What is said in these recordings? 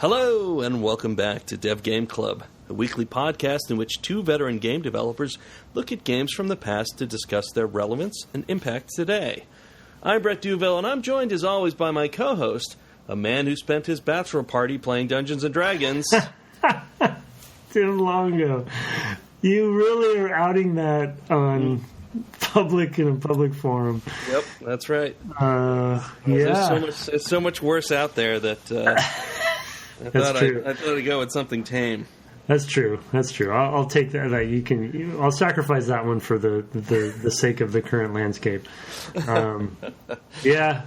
Hello, and welcome back to Dev Game Club, a weekly podcast in which two veteran game developers look at games from the past to discuss their relevance and impact today. I'm Brett Duville, and I'm joined as always by my co-host, a man who spent his bachelor party playing Dungeons & Dragons. Too long ago. You really are outing that on in a public forum. Yep, that's right. Yeah. There's so much worse out there that... I thought I'd go with something tame. That's true. I'll take that. I'll sacrifice that one for the sake of the current landscape. Yeah.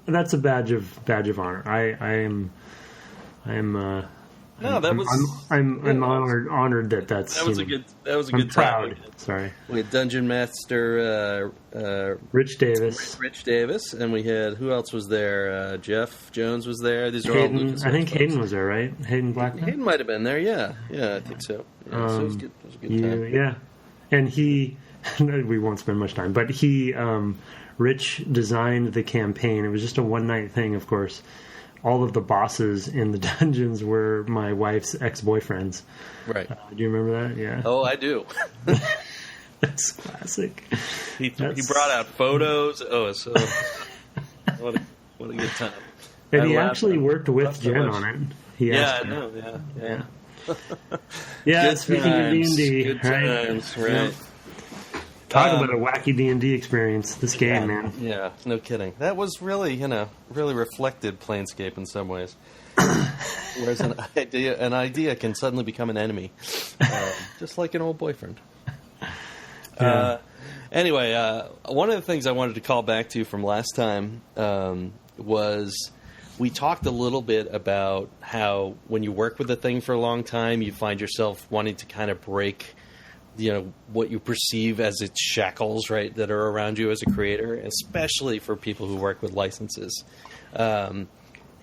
That's a badge of honor. I'm honored that's. That was a good proud. time. Sorry. We had Dungeon Master Rich Davis, and we had, who else was there? Jeff Jones was there. These are Hayden, all Lucas. I think Hayden was there, right? Hayden Blackman. Hayden might have been there. Yeah, I think so. Yeah, so it was good. It was a good time. Yeah, and he. We won't spend much time, but he. Rich designed the campaign. It was just a one-night thing, of course. All of the bosses in the dungeons were my wife's ex-boyfriends. Right. Do you remember that? Yeah. Oh, I do. That's classic. He brought out photos. Oh, so what a good time. And he actually worked with Jen on it. Yeah, I know. Yeah. Yeah. Good Speaking times, of D&D, good right? times, right? Yeah. Talk about a wacky D&D experience. This game, man. Yeah, no kidding. That was really, really reflected Planescape in some ways. Whereas an idea can suddenly become an enemy, just like an old boyfriend. Yeah. Anyway, one of the things I wanted to call back to from last time was we talked a little bit about how when you work with a thing for a long time, you find yourself wanting to kind of break what you perceive as its shackles, right, that are around you as a creator, especially for people who work with licenses. And,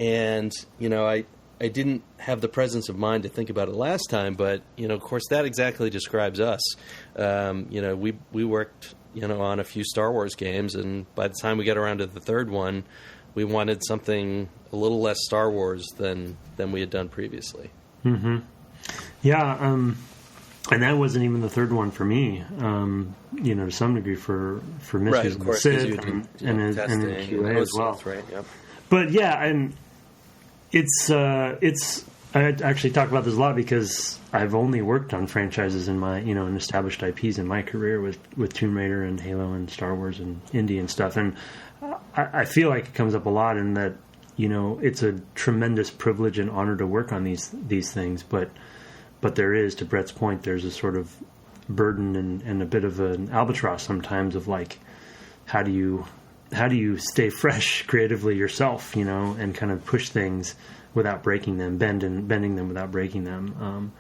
I didn't have the presence of mind to think about it last time, but, of course, that exactly describes us. We worked, on a few Star Wars games, and by the time we got around to the third one, we wanted something a little less Star Wars than we had done previously. Mm-hmm. Yeah, and that wasn't even the third one for me, to some degree for Mysteries of the Sith and QA as well. Right, yep. But yeah, and it's I actually talk about this a lot because I've only worked on franchises in my and established IPs in my career with Tomb Raider and Halo and Star Wars and Indie and stuff, and I feel like it comes up a lot in that it's a tremendous privilege and honor to work on these things, but there is, to Brett's point, there's a sort of burden and a bit of an albatross sometimes of like, how do you stay fresh creatively yourself, and kind of push things without breaking them, bending them without breaking them.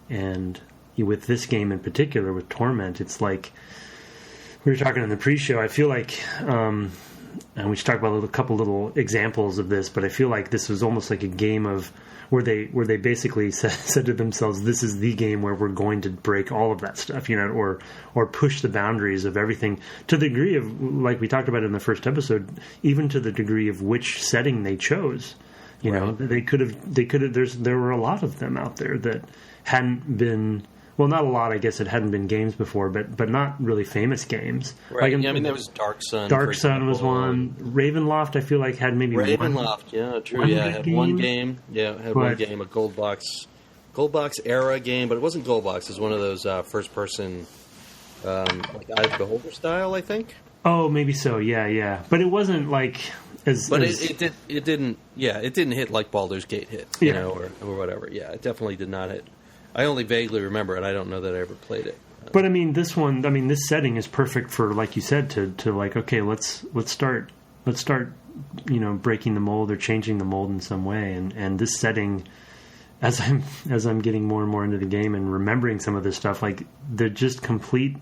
And with this game in particular, with Torment, it's like, we were talking in the pre-show, I feel like, and we should talk about a couple little examples of this, but I feel like this was almost like a game of, where they basically said to themselves, this is the game where we're going to break all of that stuff, or push the boundaries of everything to the degree of, like we talked about in the first episode, even to the degree of which setting they chose. They could have. There were a lot of them out there that hadn't been. Well, not a lot, I guess. It hadn't been games before, but not really famous games. Right. There was Dark Sun. Dark Sun was one. Ravenloft, I feel like, had maybe one. Ravenloft, yeah, true. Yeah, it had one game. Yeah, it had one game, a Gold Box era game, but it wasn't Gold Box. It was one of those first-person, like Eye of the Beholder style, I think. Oh, maybe so. Yeah. But it wasn't like as. But it didn't hit like Baldur's Gate hit, or whatever. Yeah, it definitely did not hit. I only vaguely remember it. I don't know that I ever played it. But this setting is perfect for, like you said, to like, okay, let's start, breaking the mold or changing the mold in some way. And this setting, as I'm getting more and more into the game and remembering some of this stuff, like, they're just complete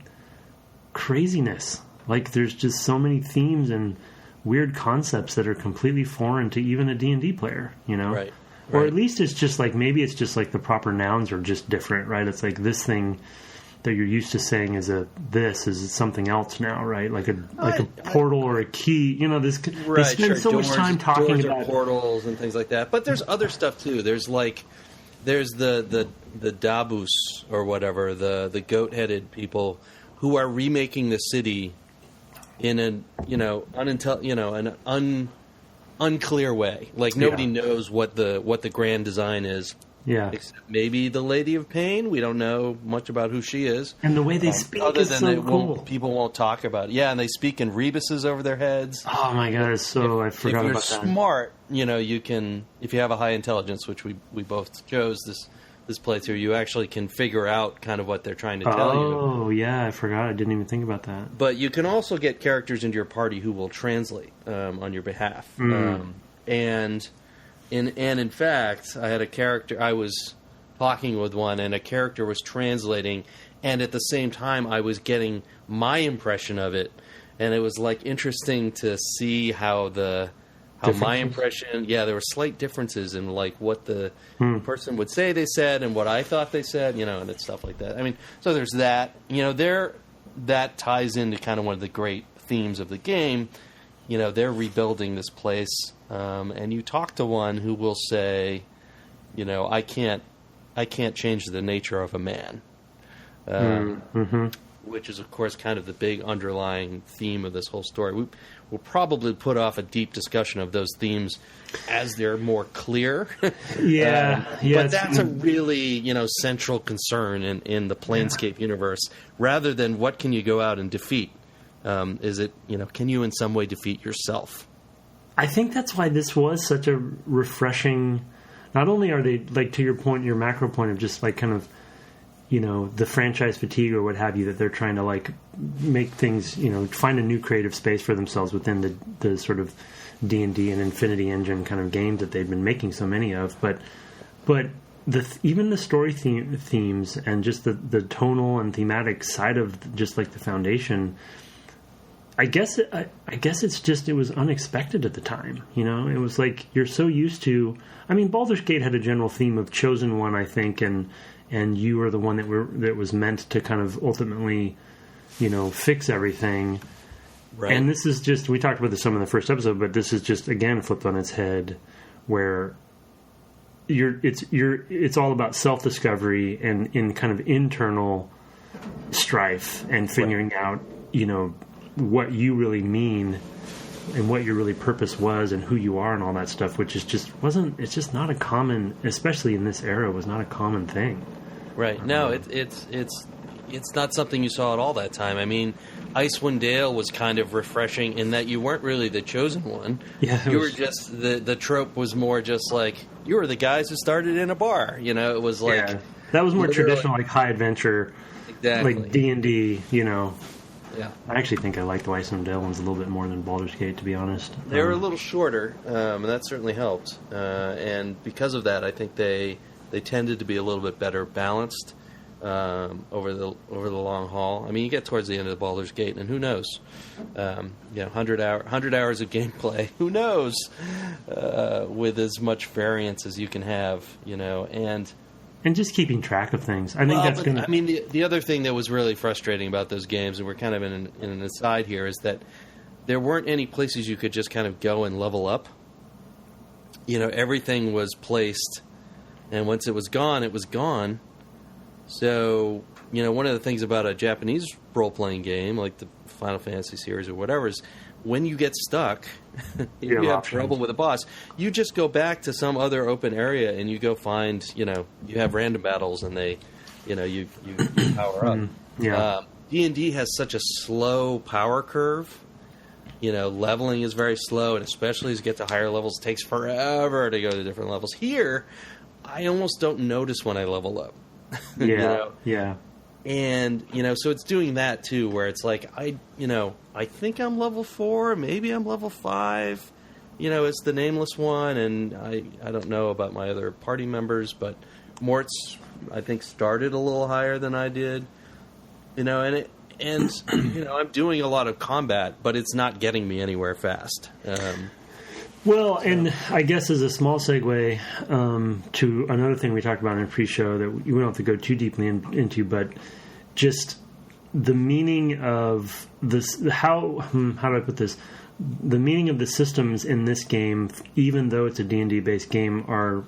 craziness. Like, there's just so many themes and weird concepts that are completely foreign to even a D&D player, Right. Or at least it's just like, maybe it's just like the proper nouns are just different, right? It's like this thing that you're used to saying is is something else now, right? Like a portal or a key. You know, this right, they spend so much time talking about portals and things like that. But there's other stuff too. There's the Dabus or whatever, the goat-headed people who are remaking the city in an unclear way. Like nobody knows what the grand design is. Yeah. Except maybe the Lady of Pain. We don't know much about who she is. And the way they speak is so cool. People won't talk about it. Yeah, and they speak in rebuses over their heads. Oh my god, I forgot about that. If you're smart, you can, if you have a high intelligence, which we both chose this playthrough, you actually can figure out kind of what they're trying to tell you. Oh, yeah, I forgot. I didn't even think about that. But you can also get characters into your party who will translate on your behalf. And in fact, I had a character, I was talking with one, and a character was translating, and at the same time I was getting my impression of it, and it was like interesting to see how my impression, there were slight differences in like what the person would say they said and what I thought they said, and it's stuff like that. I mean, so there's that, that ties into kind of one of the great themes of the game. They're rebuilding this place, and you talk to one who will say, I can't change the nature of a man, which is, of course, kind of the big underlying theme of this whole story. We'll probably put off a deep discussion of those themes as they're more clear. But that's a really, central concern in the Planescape universe, rather than what can you go out and defeat. Is it, can you in some way defeat yourself? I think that's why this was such a refreshing. Not only are they, like, to your point, your macro point of just like kind of, the franchise fatigue or what have you, that they're trying to like make things, find a new creative space for themselves within the sort of D&D and Infinity Engine kind of games that they've been making so many of. But even the story themes and just the tonal and thematic side of just like the foundation. I guess it's just, it was unexpected at the time. It was like you're so used to. I mean, Baldur's Gate had a general theme of chosen one, I think, and you are the one that was meant to kind of ultimately, fix everything. Right. And this is just, we talked about this some in the first episode, but this is just again flipped on its head, where it's all about self-discovery and in kind of internal strife and figuring out, what you really mean and what your really purpose was and who you are and all that stuff, which is it's just not a common, especially in this era, was not a common thing. Right. No, it's not something you saw at all that time. I mean, Icewind Dale was kind of refreshing in that you weren't really the chosen one. Yeah, you were just, the trope was more just like, you were the guys who started in a bar. It was like... That was more traditional, like high adventure, exactly. Like D&D, Yeah. I actually think I like the Icewind Dale ones a little bit more than Baldur's Gate, to be honest. They were a little shorter, and that certainly helped. And because of that, I think they tended to be a little bit better balanced over the long haul. I mean, you get towards the end of the Baldur's Gate, and who knows? 100 hours of gameplay. Who knows? With as much variance as you can have, And just keeping track of things. I think that's going to... I mean, the other thing that was really frustrating about those games, and we're kind of in an aside here, is that there weren't any places you could just kind of go and level up. Everything was placed, and once it was gone, it was gone. So, one of the things about a Japanese role-playing game, like the Final Fantasy series or whatever, is when you get stuck, if you have trouble with a boss, you just go back to some other open area and you go find, you have random battles and they, you power up. D&D has such a slow power curve. Leveling is very slow, and especially as you get to higher levels, it takes forever to go to different levels. Here, I almost don't notice when I level up. Yeah. And, so it's doing that too, where it's like, I think I'm level 4, maybe I'm level 5. It's the nameless one, and I don't know about my other party members, but Mort's, I think, started a little higher than I did. And I'm doing a lot of combat, but it's not getting me anywhere fast. And I guess as a small segue to another thing we talked about in a pre-show that we don't have to go too deeply into, but just the meaning of this. How do I put this? The meaning of the systems in this game, even though it's a D&D based game, are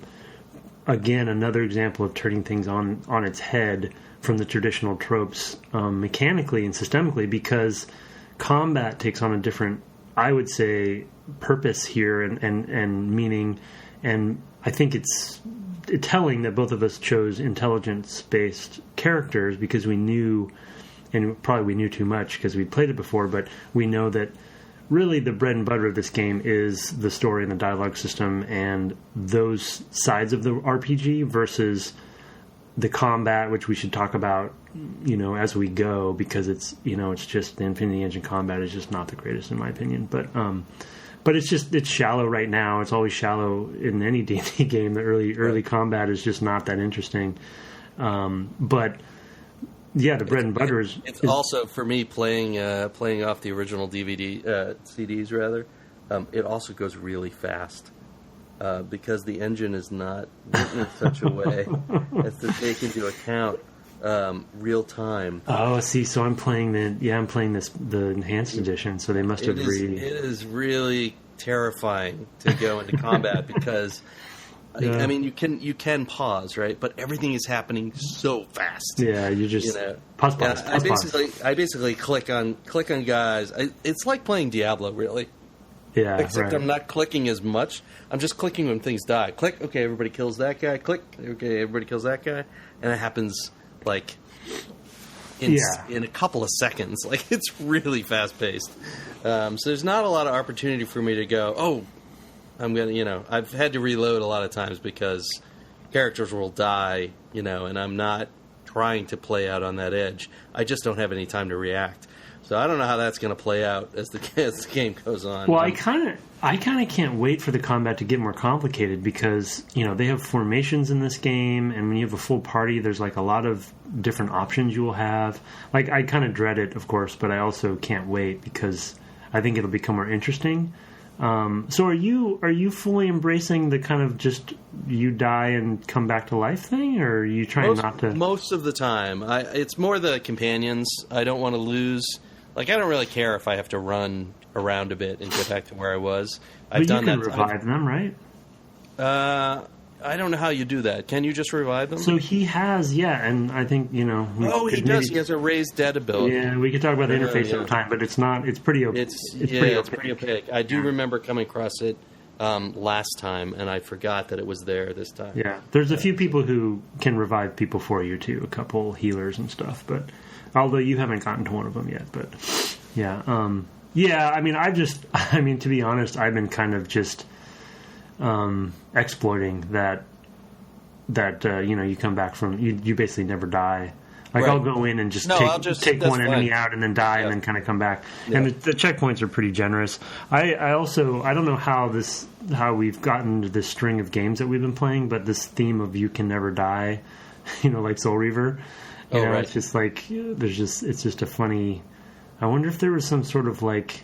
again another example of turning things on its head from the traditional tropes, mechanically and systemically, because combat takes on a different, I would say, purpose here and meaning. And I think it's telling that both of us chose intelligence-based characters because we knew, and probably we knew too much because we played it before, but we know that really the bread and butter of this game is the story and the dialogue system and those sides of the RPG versus the combat, which we should talk about, as we go, because it's, it's just the Infinity Engine combat is just not the greatest in my opinion. But it's shallow right now. It's always shallow in any D&D game. The early combat is just not that interesting. But yeah, the bread and butter is. It's also for me playing off the original DVD CDs rather. It also goes really fast because the engine is not written in such a way as to take into account real time. Oh, see, so I'm playing the enhanced edition, so they must have really. It is really terrifying to go into combat because I mean you can pause, right? But everything is happening so fast. Yeah, you just pause. I basically click on guys. It's like playing Diablo, really. Yeah, except right. I'm not clicking as much. I'm just clicking when things die. Click, okay, everybody kills that guy. Click, okay, everybody kills that guy, and it happens like in a couple of seconds. Like it's really fast paced. So there's not a lot of opportunity for me to go, oh, I'm gonna, I've had to reload a lot of times because characters will die, and I'm not trying to play out on that edge. I just don't have any time to react. So I don't know how that's going to play out as the game goes on. Well, I kind of can't wait for the combat to get more complicated because they have formations in this game, and when you have a full party, there's like a lot of different options you will have. Like I kind of dread it, of course, but I also can't wait because I think it'll become more interesting. So are you fully embracing the kind of just you die and come back to life thing, or are you trying not to? Most of the time, it's more the companions. I don't want to lose. Like I don't really care if I have to run around a bit and get back to where I was. I've done that. You can revive them, right? I don't know how you do that. Can you just revive them? So he has, and I think he does. He has a raised dead ability. Yeah, we could talk about the interface sometime, but it's not. It's pretty. It's pretty opaque. I do remember coming across it last time, and I forgot that it was there this time. Yeah, there's a few people who can revive people for you too. A couple healers and stuff, but although you haven't gotten to one of them yet, but yeah, I mean, to be honest, I've been kind of just exploiting that you come back from you basically never die. Like right. I'll go in and just take one enemy out and then die and then kind of come back. Yeah. And the checkpoints are pretty generous. I don't know how we've gotten to this string of games that we've been playing, but this theme of you can never die, like Soul Reaver. Right. It's just like it's just a funny. I wonder if there was some sort of like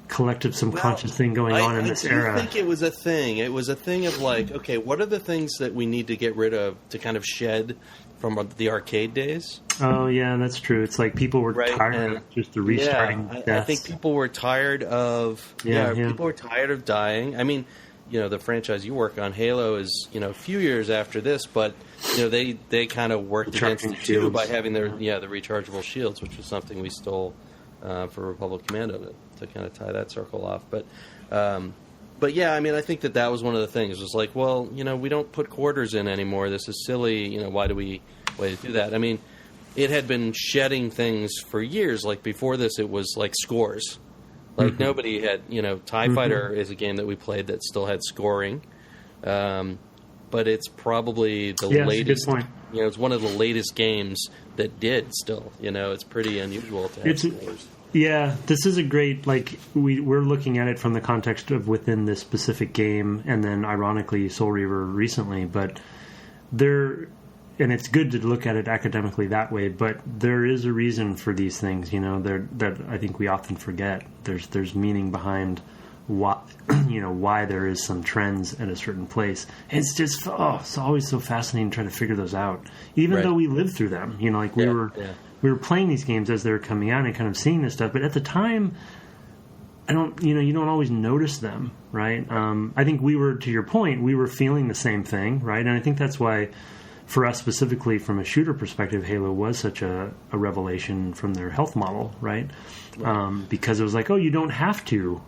collective subconscious thing going on in this era. I think it was a thing. It was a thing of like, okay, what are the things that we need to get rid of to kind of shed from the arcade days? Oh yeah, that's true. It's like people were tired of just the restarting. I think people were tired of people were tired of dying. I mean, the franchise you work on, Halo, is a few years after this, but they kind of worked against it too by having the rechargeable shields, which was something we stole for Republic Commando to kind of tie that circle off. But yeah, I mean, I think that was one of the things. It was like, well, we don't put quarters in anymore. This is silly. Why do we do that? I mean, it had been shedding things for years. Like before this, it was like scores. Like nobody had, TIE Fighter is a game that we played that still had scoring. But it's probably the latest. It's one of the latest games that did still. It's pretty unusual to have scores. Yeah, this is a great, we're looking at it from the context of within this specific game, and then ironically Soul Reaver recently, but and it's good to look at it academically that way, but there is a reason for these things, that I think we often forget. There's meaning behind why why there is some trends at a certain place. And it's just it's always so fascinating trying to figure those out, even though we lived through them. Like we were playing these games as they were coming out and kind of seeing this stuff, but at the time, you don't always notice them, right? I think to your point, we were feeling the same thing, right? And I think that's why, for us specifically from a shooter perspective, Halo was such a revelation from their health model, right? Because it was like, you don't have to,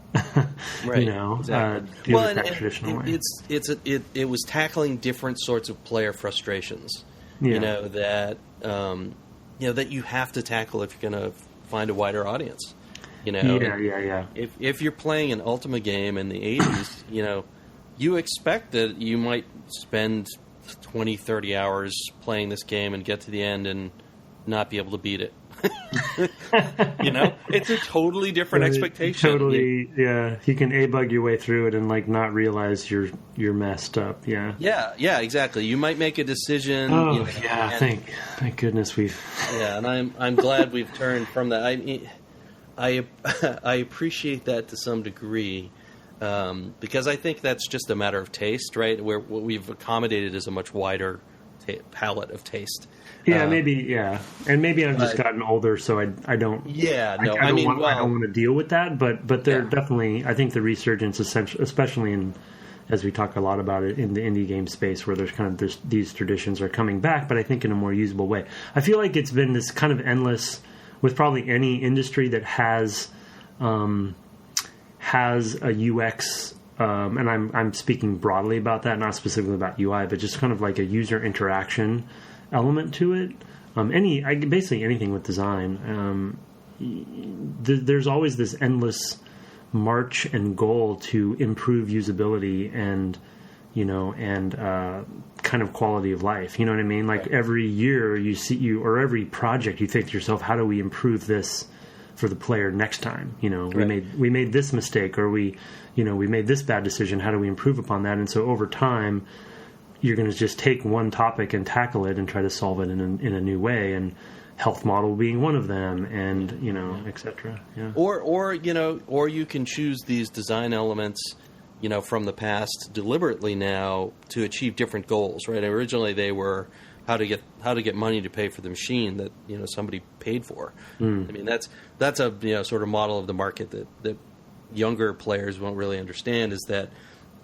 right. Deal with that traditional way. It was tackling different sorts of player frustrations, that you have to tackle if you're going to find a wider audience. If you're playing an Ultima game in the 80s, you expect that you might spend 20, 30 hours playing this game and get to the end and not be able to beat it. It's a totally different expectation. Totally, you can A-bug your way through it and not realize you're messed up. Yeah, exactly. You might make a decision. Thank goodness we've. Yeah, and I'm glad we've turned from that. I appreciate that to some degree, because I think that's just a matter of taste, right? Where what we've accommodated is a much wider palette of taste. And maybe I've just gotten older, so I don't. I don't want to deal with that, but they're definitely. I think the resurgence, especially as we talk a lot about it in the indie game space, where there's kind of these traditions are coming back, but I think in a more usable way. I feel like it's been this kind of endless. With probably any industry that has a UX, and I'm speaking broadly about that, not specifically about UI, but just kind of like a user interaction element to it. Basically anything with design. There's always this endless march and goal to improve usability and kind of quality of life. You know what I mean? Like every year or every project you think to yourself, how do we improve this for the player next time? We made this mistake, or we made this bad decision. How do we improve upon that? And so over time, you're going to just take one topic and tackle it and try to solve it in a new way. And health model being one of them, and et cetera. Yeah. Or you can choose these design elements from the past deliberately now to achieve different goals, right? Originally they were how to get money to pay for the machine that somebody paid for. I mean that's a sort of model of the market that younger players won't really understand, is that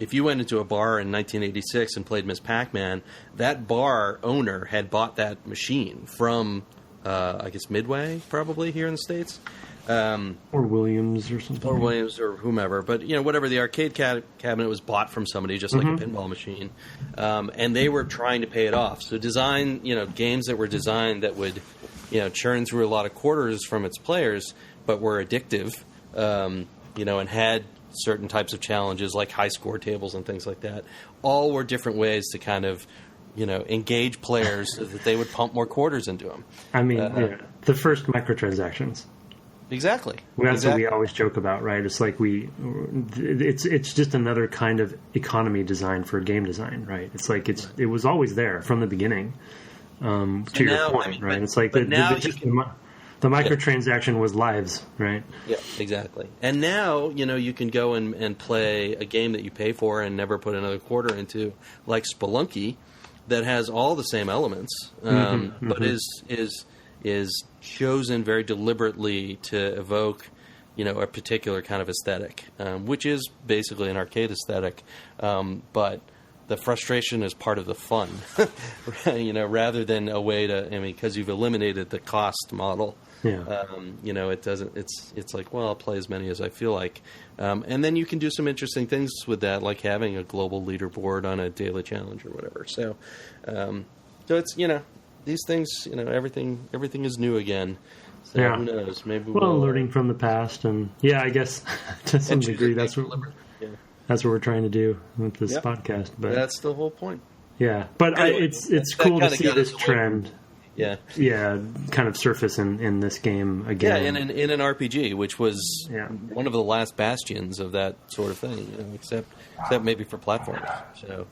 if you went into a bar in 1986 and played Miss Pac-Man, that bar owner had bought that machine from I guess Midway, probably here in the States. Or Williams or something. Or Williams or whomever. But, whatever, the arcade cabinet was bought from somebody, just like a pinball machine. And they were trying to pay it off. So games that were designed that would, churn through a lot of quarters from its players, but were addictive, and had certain types of challenges like high score tables and things like that, all were different ways to kind of, engage players so that they would pump more quarters into them. I mean, the first microtransactions. Exactly. That's what we always joke about, right? It's like it's just another kind of economy design for game design, right? It's like it was always there from the beginning. To your point, right? It's like the microtransaction was lives, right? Yeah, exactly. And now you can go and play a game that you pay for and never put another quarter into, like Spelunky, that has all the same elements, but is chosen very deliberately to evoke, a particular kind of aesthetic, which is basically an arcade aesthetic, but the frustration is part of the fun, rather than a way to. Because you've eliminated the cost model. Yeah. It doesn't. It's like, well, I'll play as many as I feel like, and then you can do some interesting things with that, like having a global leaderboard on a daily challenge or whatever. So it's these things, everything is new again. So who knows? Maybe we'll learning from the past, and I guess to some degree that's what we're trying to do with this podcast. But that's the whole point. Yeah, but anyway, it's cool to see this trend. Yeah, kind of surface in this game again. Yeah, in an RPG, which was one of the last bastions of that sort of thing, except maybe for platformers. So,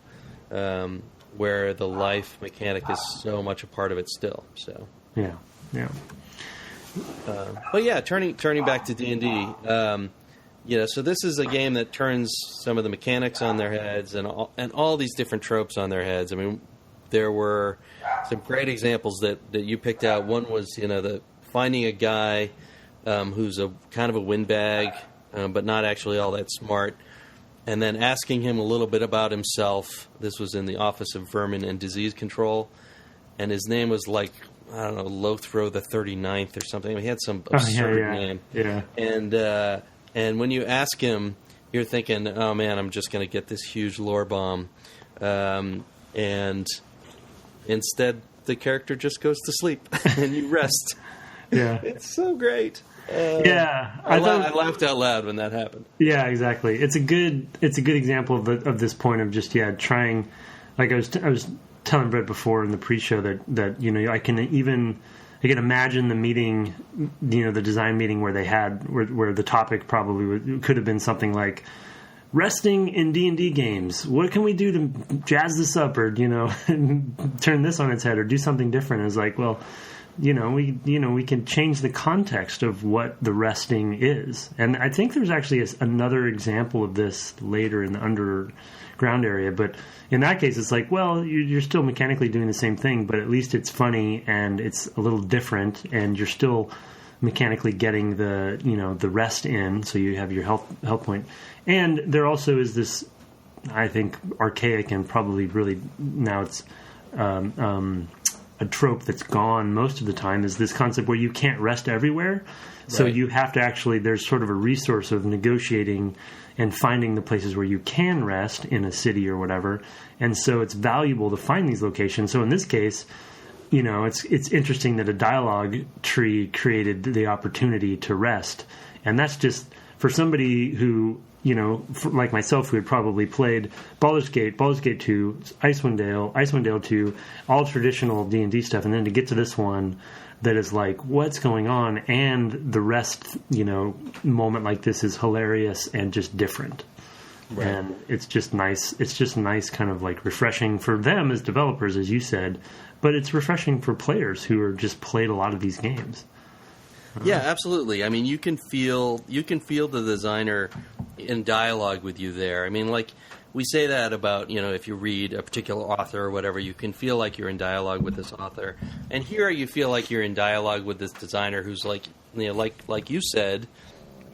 where the life mechanic is so much a part of it still. So yeah. But turning back to D&D, So this is a game that turns some of the mechanics on their heads and all these different tropes on their heads. I mean, there were some great examples that you picked out. One was, the finding a guy who's a kind of a windbag, but not actually all that smart, and then asking him a little bit about himself. This was in the Office of Vermin and Disease Control, and his name was like, I don't know, Lothro the 39th or something. I mean, he had some absurd name. Yeah. And when you ask him, you're thinking, oh, man, I'm just going to get this huge lore bomb. And instead, the character just goes to sleep, and you rest. Yeah. It's so great. I laughed out loud when that happened. Yeah, exactly. It's a good example of this point of just trying. Like I was telling Brett before in the pre-show that I can imagine the meeting, the design meeting where they had where the topic probably could have been something like resting in D&D games. What can we do to jazz this up, or turn this on its head, or do something different? It's like, well, we can change the context of what the resting is. And I think there's actually another example of this later in the underground area. But in that case, it's like, well, you're still mechanically doing the same thing, but at least it's funny and it's a little different, and you're still mechanically getting the rest in, so you have your health point. And there also is this, I think, archaic and probably really now it's a trope that's gone most of the time, is this concept where you can't rest everywhere. So you have to actually, there's sort of a resource of negotiating and finding the places where you can rest in a city or whatever. And so it's valuable to find these locations. So in this case, it's interesting that a dialogue tree created the opportunity to rest. And that's just for somebody who, like myself, who had probably played Baldur's Gate 2, Icewind Dale 2, all traditional D&D stuff, and then to get to this one that is like, what's going on? And the rest, moment like this is hilarious and just different. Right. And it's just nice. It's just nice, kind of like refreshing for them as developers, as you said, but it's refreshing for players who are just played a lot of these games. Yeah, absolutely. I mean, you can feel the designer in dialogue with you there. I mean, like we say that about, if you read a particular author or whatever, you can feel like you're in dialogue with this author. And here you feel like you're in dialogue with this designer who's like, like you said,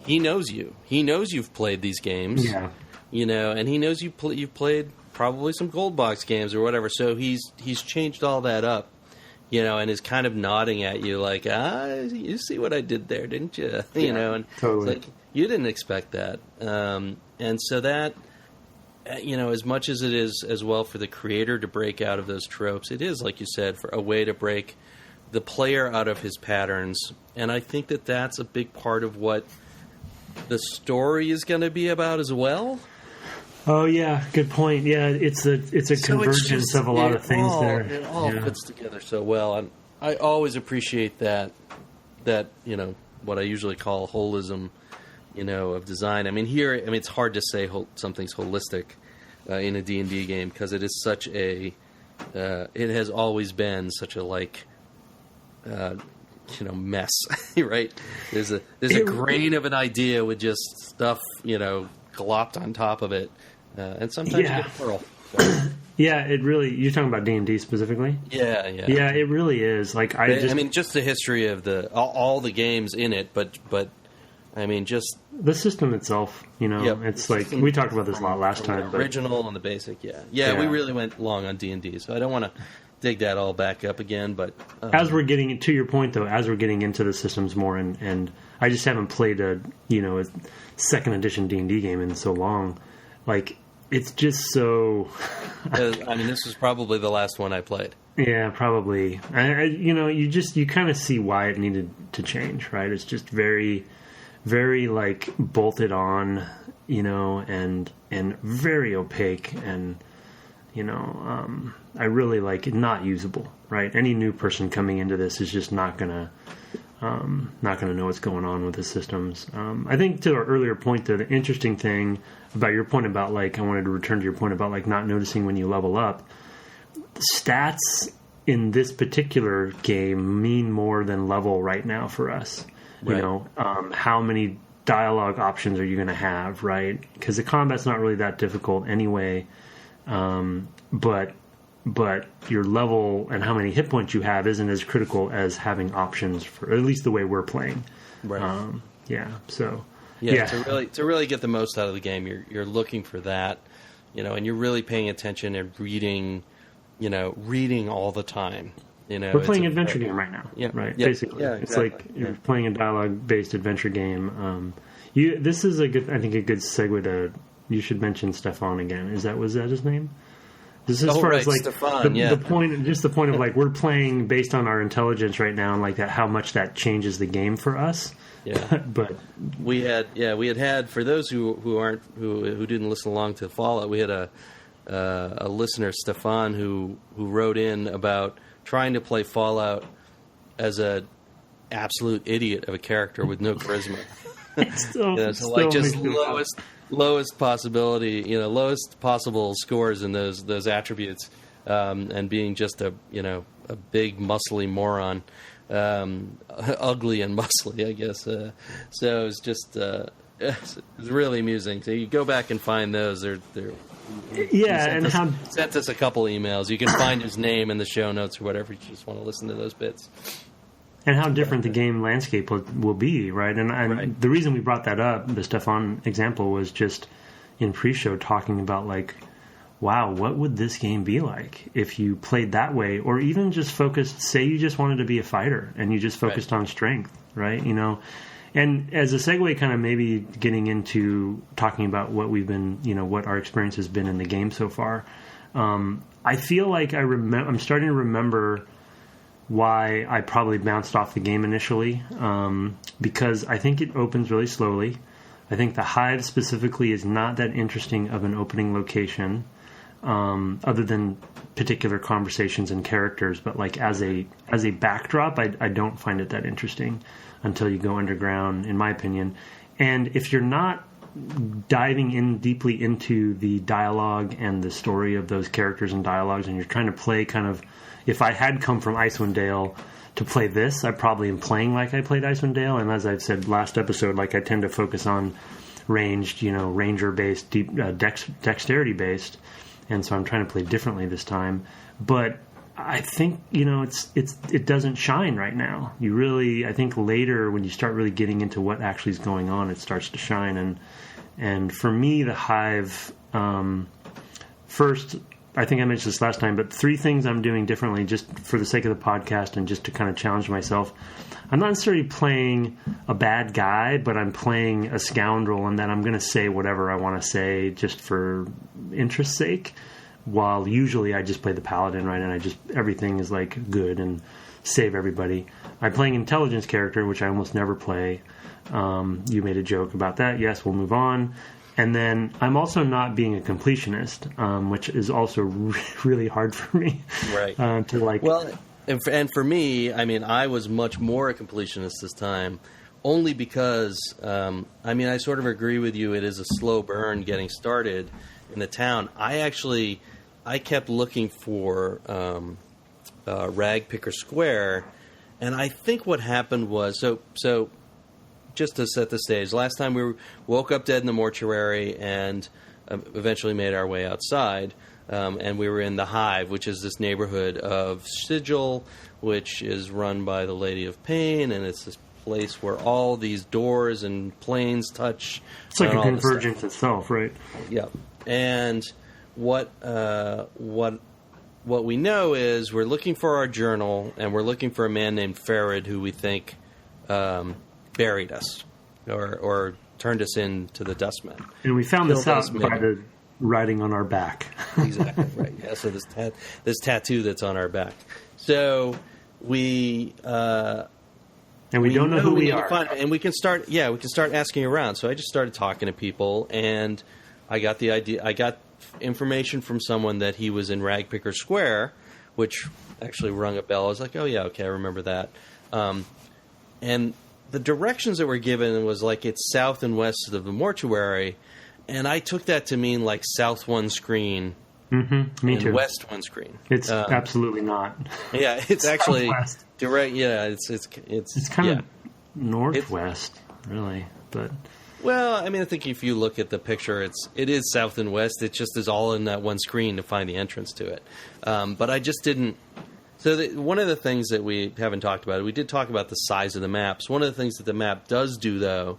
he knows you. He knows you've played these games. Yeah. And he knows you've played probably some gold box games or whatever. So he's changed all that up. And is kind of nodding at you like, you see what I did there, didn't you? And totally. It's like, you didn't expect that. And so that, as much as it is as well for the creator to break out of those tropes, it is, like you said, for a way to break the player out of his patterns. And I think that that's a big part of what the story is going to be about as well. Oh yeah, good point. Yeah, it's a convergence of a lot of things there. It all fits together so well, and I always appreciate that what I usually call holism, of design. I mean, it's hard to say something's holistic in a D&D game because it is such a, it has always been such a mess, right? There's a grain of an idea with just stuff, glopped on top of it. And sometimes you get a pearl. So. Yeah, it really... You're talking about D&D specifically? Yeah. Yeah, it really is. Like just the history of all the games in it, but I mean, just... The system itself, it's like... We talked about this a lot last time. The original and the basic, yeah. We really went long on D&D, so I don't want to dig that all back up again, but... As we're getting... To your point, though, as we're getting into the systems more, and I just haven't played a second edition D&D game in so long... Like, it's just so... I mean, this was probably the last one I played. Yeah, probably. You kind of see why it needed to change, right? It's just very, very, like, bolted on, and very opaque, and, I really like it, not usable, right? Any new person coming into this is just not going to know what's going on with the systems. I think to our earlier point, though, the interesting thing about your point about, like, I wanted to return to your point about, like, not noticing when you level up. The stats in this particular game mean more than level right now for us. Right. How many dialogue options are you going to have, right? Because the combat's not really that difficult anyway, but your level and how many hit points you have isn't as critical as having options, for at least the way we're playing. Right. So to really get the most out of the game, you're looking for that, and you're really paying attention and reading all the time. We're playing an adventure game right now. Yeah. Right. Yeah. Basically, Yeah, it's exactly. like you're playing a dialogue-based adventure game. This is a good segue to. You should mention Stefan again. Was that his name? This is as far as like Stefan, the point. Just the point of like we're playing based on our intelligence right now, and like that, how much that changes the game for us. Yeah. But we had for those who didn't listen along to Fallout, we had a listener, Stefan, who wrote in about trying to play Fallout as a absolute idiot of a character with no charisma. Lowest possibility, lowest possible scores in those attributes, and being just a big muscly moron, ugly and muscly, I guess. So it's just it's really amusing. So you go back and find those. They're sent us a couple emails. You can find his name in the show notes or whatever. You just want to listen to those bits. And how different the game landscape will be, right? And Right. The reason we brought that up, the Stefan example, was just in pre-show talking about like, wow, what would this game be like if you played that way, or even just focused. Say you just wanted to be a fighter and you just focused on strength, right? And as a segue, kind of maybe getting into talking about what we've been, what our experience has been in the game so far. I feel like I'm starting to remember why I probably bounced off the game initially, because I think it opens really slowly. I think the Hive specifically is not that interesting of an opening location, other than particular conversations and characters. But like as a backdrop, I don't find it that interesting until you go underground, in my opinion. And if you're not diving in deeply into the dialogue and the story of those characters and dialogues, and you're trying to play kind of, if I had come from Icewind Dale to play this, I probably am playing like I played Icewind Dale. And as I've said last episode, like I tend to focus on ranged, ranger-based, deep dexterity-based, and so I'm trying to play differently this time. But I think it doesn't shine right now. I think later when you start really getting into what actually is going on, it starts to shine. And for me, the Hive, first, I think I mentioned this last time, but 3 things I'm doing differently just for the sake of the podcast and just to kind of challenge myself. I'm not necessarily playing a bad guy, but I'm playing a scoundrel, and that I'm going to say whatever I want to say just for interest's sake. While usually I just play the paladin, right, and everything is like good and save everybody. I'm playing intelligence character, which I almost never play. You made a joke about that. Yes, we'll move on. And then I'm also not being a completionist, which is also really hard for me. Right. To like. Well, and for me, I mean, I was much more a completionist this time, only because, I sort of agree with you. It is a slow burn getting started in the town. I kept looking for Rag Picker Square, and I think what happened was so. Just to set the stage, last time we woke up dead in the mortuary and eventually made our way outside, and we were in the Hive, which is this neighborhood of Sigil, which is run by the Lady of Pain, and it's this place where all these doors and planes touch. It's like a convergence itself, right? Yeah, and what we know is we're looking for our journal, and we're looking for a man named Farid who we think buried us or turned us into the dustmen. And we found this out by the writing on our back. Exactly, right. Yeah, so this tattoo that's on our back. So we don't know who we are. And we can start asking around. So I just started talking to people, and I got the idea. I got information from someone that he was in Ragpicker Square, which actually rung a bell. I was like, oh yeah, okay, I remember that. And the directions that were given was like it's south and west of the mortuary, and I took that to mean like south one screen, Me too. West one screen. It's absolutely not. Yeah, it's actually direct. Yeah, it's kind of northwest, really. But well, I mean, I think if you look at the picture, it is south and west. It just is all in that one screen to find the entrance to it. But I just didn't. So one of the things that we haven't talked about, we did talk about the size of the maps. One of the things that the map does do, though,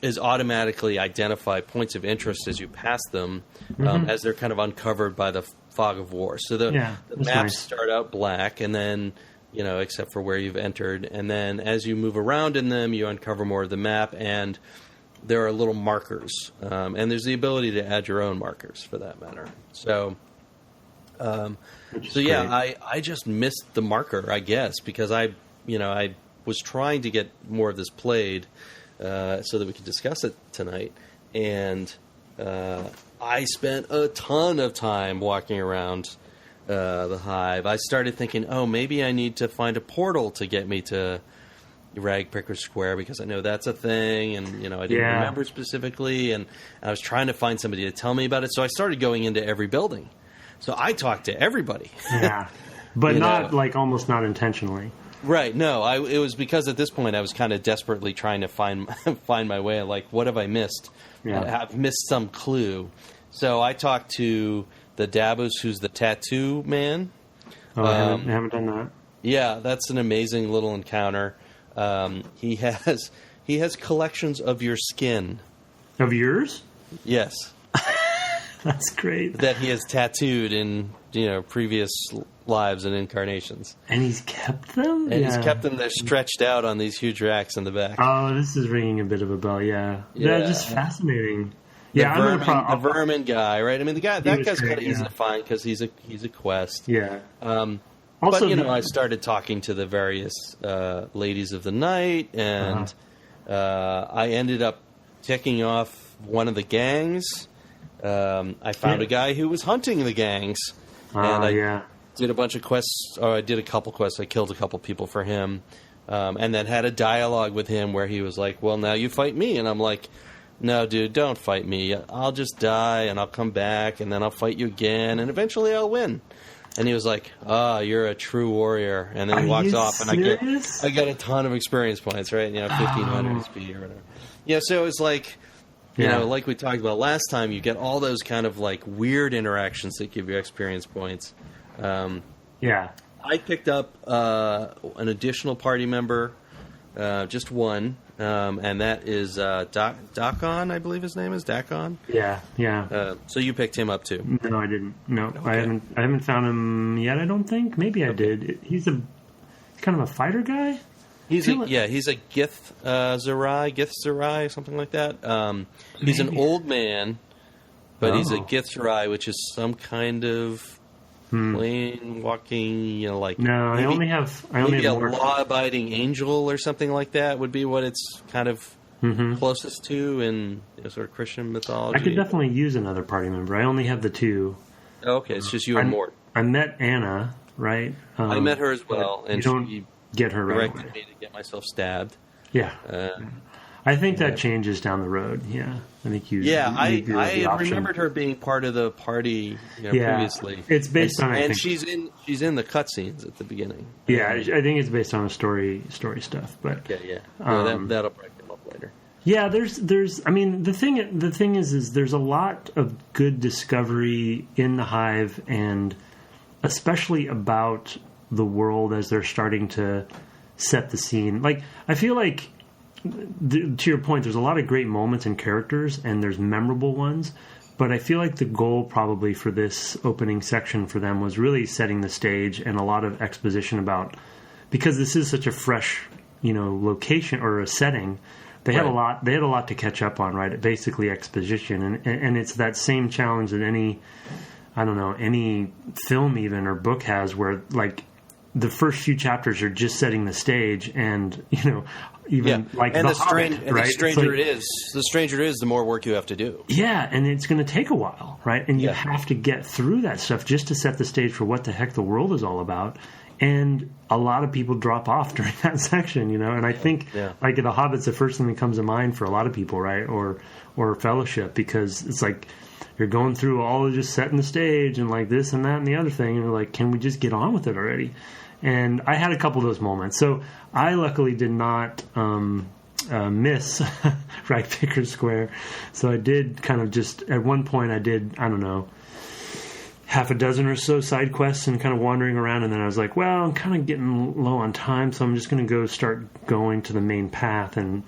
is automatically identify points of interest as you pass them, as they're kind of uncovered by the fog of war. So the maps start out black, and then, except for where you've entered, and then as you move around in them, you uncover more of the map, and there are little markers, and there's the ability to add your own markers for that matter. So, I just missed the marker, I guess, because I was trying to get more of this played so that we could discuss it tonight, and I spent a ton of time walking around the Hive. I started thinking, maybe I need to find a portal to get me to Ragpicker Square, because I know that's a thing, and I didn't remember specifically, and I was trying to find somebody to tell me about it, so I started going into every building. So I talked to everybody. Yeah, but almost not intentionally. Right, no, it was because at this point I was kind of desperately trying to find my way, like, what have I missed? Yeah. I've missed some clue. So I talked to the Dabos, who's the tattoo man. Oh, I haven't done that. Yeah, that's an amazing little encounter. He has collections of your skin. Of yours? Yes. That's great. That he has tattooed in previous lives and incarnations. And he's kept them? And he's kept them. They're stretched out on these huge racks in the back. Oh, this is ringing a bit of a bell, yeah. That's just fascinating. The vermin guy, right? I mean, that guy's kind of easy to find because he's a quest. Yeah. Also, but, I started talking to the various ladies of the night, and I ended up ticking off one of the gangs. I found a guy who was hunting the gangs, and I did a bunch of quests, or I did a couple quests. I killed a couple people for him, and then had a dialogue with him where he was like, well, now you fight me. And I'm like, no, dude, don't fight me. I'll just die, and I'll come back, and then I'll fight you again, and eventually I'll win. And he was like, you're a true warrior. And then he walks off, and I get a ton of experience points, right? 1,500 XP or whatever. Yeah, so it's like, like we talked about last time, you get all those kind of like weird interactions that give you experience points. I picked up an additional party member, just one, and that is Dakon, I believe his name is Dakon. Yeah. So you picked him up too? No, I didn't. No, okay. I haven't found him yet. I don't think. Maybe I did. He's kind of a fighter guy. He's a Gith Zerai, something like that. He's an old man, but he's a Gith Zerai, which is some kind of plane walking, I only have a law-abiding angel or something like that would be what it's kind of closest to in sort of Christian mythology. I could definitely use another party member. I only have the two. Okay, it's just you and Mort. I met Anna, right? I met her as well, and she get her right directed me to get myself stabbed. Yeah. I think that changes down the road. Yeah, I think you. Yeah, I remembered her being part of the party previously. It's based on, and she's in the cutscenes at the beginning. Yeah, I think it's based on the story stuff. But that'll break them up later. Yeah, there's. I mean, the thing is there's a lot of good discovery in the Hive, and especially about the world as they're starting to set the scene. Like, I feel like, to your point, there's a lot of great moments and characters, and there's memorable ones, but I feel like the goal probably for this opening section for them was really setting the stage and a lot of exposition about, because this is such a fresh, location or a setting. They had a lot to catch up on, right? Basically exposition, and it's that same challenge that any film even or book has, where like the first few chapters are just setting the stage, and the stranger it is, the more work you have to do. Yeah, and it's going to take a while, right? And you have to get through that stuff just to set the stage for what the heck the world is all about. And a lot of people drop off during that section, And I think, like The Hobbit's the first thing that comes to mind for a lot of people, right? Or Fellowship, because it's like you're going through all of just setting the stage and like this and that and the other thing, and you're like, can we just get on with it already? And I had a couple of those moments. So I luckily did not miss Rag Picker Square. So I did kind of just, at one point I did, I don't know, half a dozen or so side quests and kind of wandering around, and then I was like, well, I'm kind of getting low on time, so I'm just going to start going to the main path, and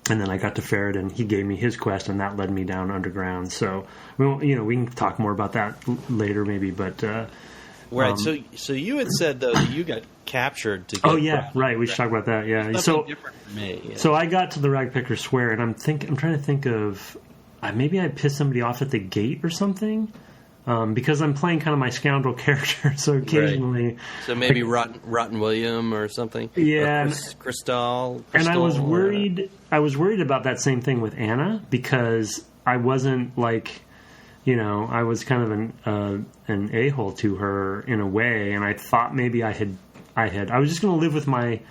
then I got to Ferret, and he gave me his quest, and that led me down underground. So, we can talk more about that later maybe, but... right, so you had said, though, that you got captured to get... Oh, yeah, right, we should talk about that, yeah. So different for me. Yeah. So I got to the Rag Picker Square, and I'm trying to think of... maybe I pissed somebody off at the gate or something? Because I'm playing kind of my scoundrel character, so occasionally... Right. So maybe Rotten William or something? Yeah. Or Crystal. And I was worried about that same thing with Anna, because I wasn't like... I was kind of an a-hole to her in a way, and I thought maybe I was just going to live with my...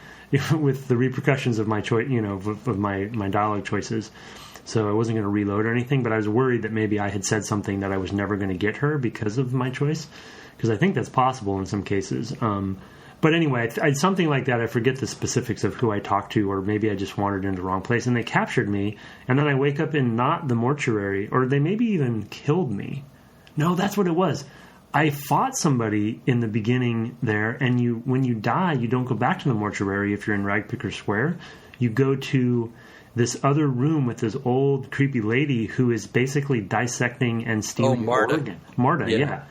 with the repercussions of my choice, of my dialogue choices. So I wasn't going to reload or anything, but I was worried that maybe I had said something that I was never going to get her because of my choice, because I think that's possible in some cases. But anyway, something like that. I forget the specifics of who I talked to, or maybe I just wandered into the wrong place, and they captured me, and then I wake up in not the mortuary, or they maybe even killed me. No, that's what it was. I fought somebody in the beginning there, and when you die, you don't go back to the mortuary if you're in Rag Picker Square. You go to this other room with this old creepy lady who is basically dissecting and stealing Marta. organ. Marta, yeah.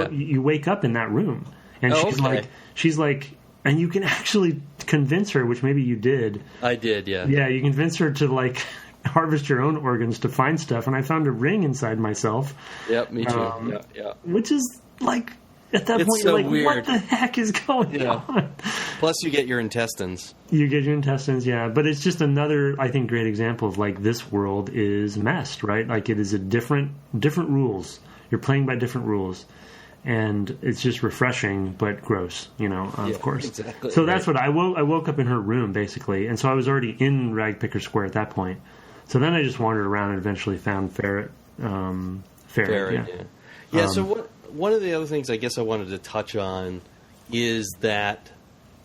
You wake up in that room, and she's like, and you can actually convince her, which maybe you did. I did, yeah. Yeah, you convince her to like harvest your own organs to find stuff, and I found a ring inside myself. Yep, me too. Yeah. Which is like, at that point, so you're like, weird. What the heck is going on? Plus, you get your intestines. You get your intestines, yeah. But it's just another, I think, great example of, like, this world is messed, right? Like, it is a different rules. You're playing by different rules. And it's just refreshing, but gross, of course. Exactly. So that's what I woke up in her room, basically. And so I was already in Rag Picker Square at that point. So then I just wandered around and eventually found Ferret. Ferret, yeah. So one of the other things I guess I wanted to touch on is that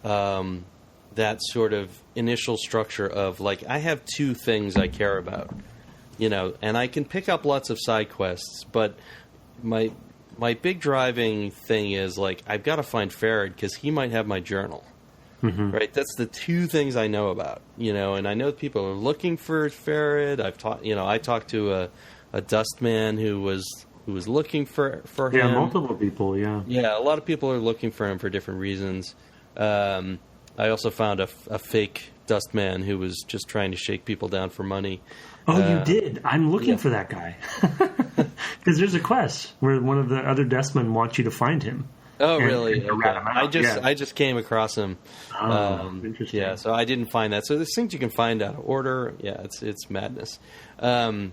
that sort of initial structure of, like, I have two things I care about, and I can pick up lots of side quests, but my big driving thing is, like, I've got to find Ferret because he might have my journal. Mm-hmm. Right, that's the two things I know about, and I know people are looking for Ferret. I talked to a dustman who was looking for him. Yeah, multiple people. Yeah, a lot of people are looking for him for different reasons. I also found a fake dustman who was just trying to shake people down for money. Oh, you did? I'm looking for that guy because there's a quest where one of the other dustmen wants you to find him. Oh, really? Okay. I just came across him. Interesting. Yeah, so I didn't find that. So there's things you can find out of order. Yeah, it's madness. And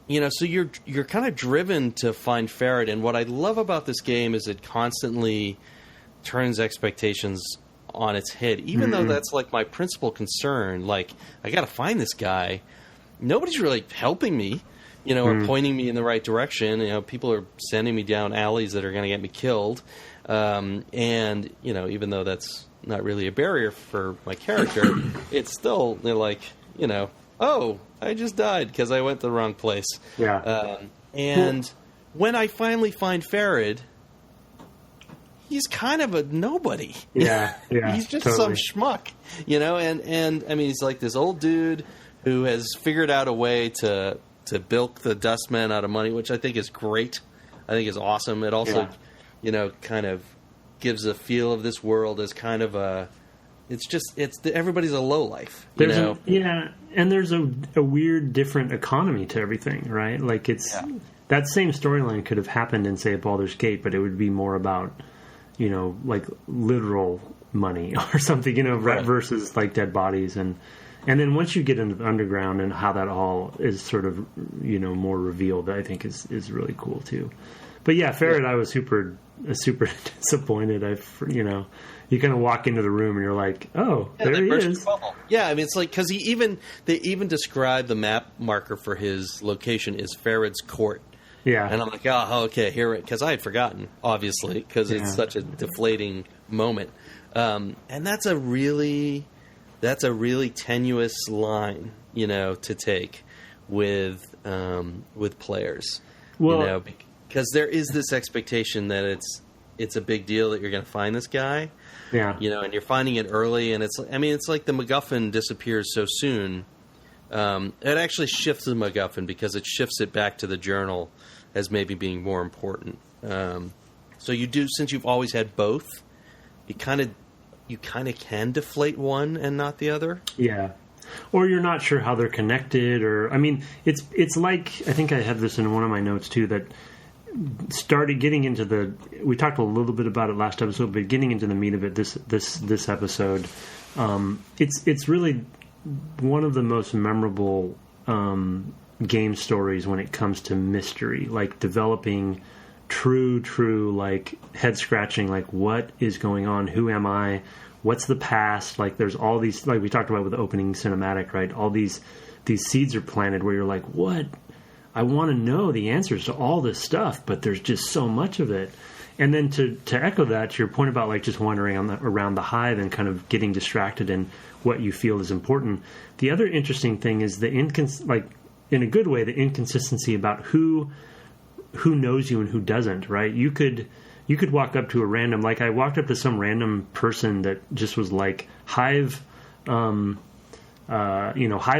so you're kind of driven to find Ferret. And what I love about this game is it constantly turns expectations on its head. Even though that's like my principal concern. Like, I got to find this guy. Nobody's really helping me. Or pointing me in the right direction. People are sending me down alleys that are going to get me killed. And, even though that's not really a barrier for my character, it's still, they're like, oh, I just died because I went to the wrong place. Yeah. And when I finally find Ferret, he's kind of a nobody. Yeah, He's just some schmuck, and I mean, he's like this old dude who has figured out a way to bilk the dustman out of money, which I think is great. I think is awesome. It also, kind of gives a feel of this world as kind of a. Everybody's a lowlife. And there's a weird, different economy to everything, right? Like that same storyline could have happened in, say, Baldur's Gate, but it would be more about, like literal money or something, right. Versus like dead bodies and then once you get into the underground and how that all is sort of, more revealed, I think is really cool too. But yeah, Ferret, I was super disappointed. You kind of walk into the room and you're like, oh, there he is. Yeah, I mean, it's like, because they even describe the map marker for his location is Ferret's Court. Yeah. And I'm like, oh, okay, here, because I had forgotten, obviously, because it's such a deflating moment. And that's a really that's a really tenuous line, to take with players. Well, because there is this expectation that it's a big deal that you're going to find this guy. Yeah. And you're finding it early, and it's like the MacGuffin disappears so soon. It actually shifts the MacGuffin because it shifts it back to the journal as maybe being more important. So you do, since you've always had both, you kind of can deflate one and not the other. Yeah. Or you're not sure how they're connected, it's like, I think I have this in one of my notes too, that started getting into we talked a little bit about it last episode, but getting into the meat of it this episode, it's really one of the most memorable game stories when it comes to mystery, like developing true like head scratching, like what is going on, who am I, what's the past, like there's all these, like we talked about with the opening cinematic, right, all these seeds are planted where you're like, what, I want to know the answers to all this stuff, but there's just so much of it. And then to echo that, to your point about like just wandering around the hive and kind of getting distracted in what you feel is important, the other interesting thing is like in a good way, the inconsistency about who knows you and who doesn't, right? You could walk up to a random, like I walked up to some random person that just was like Hive, Hive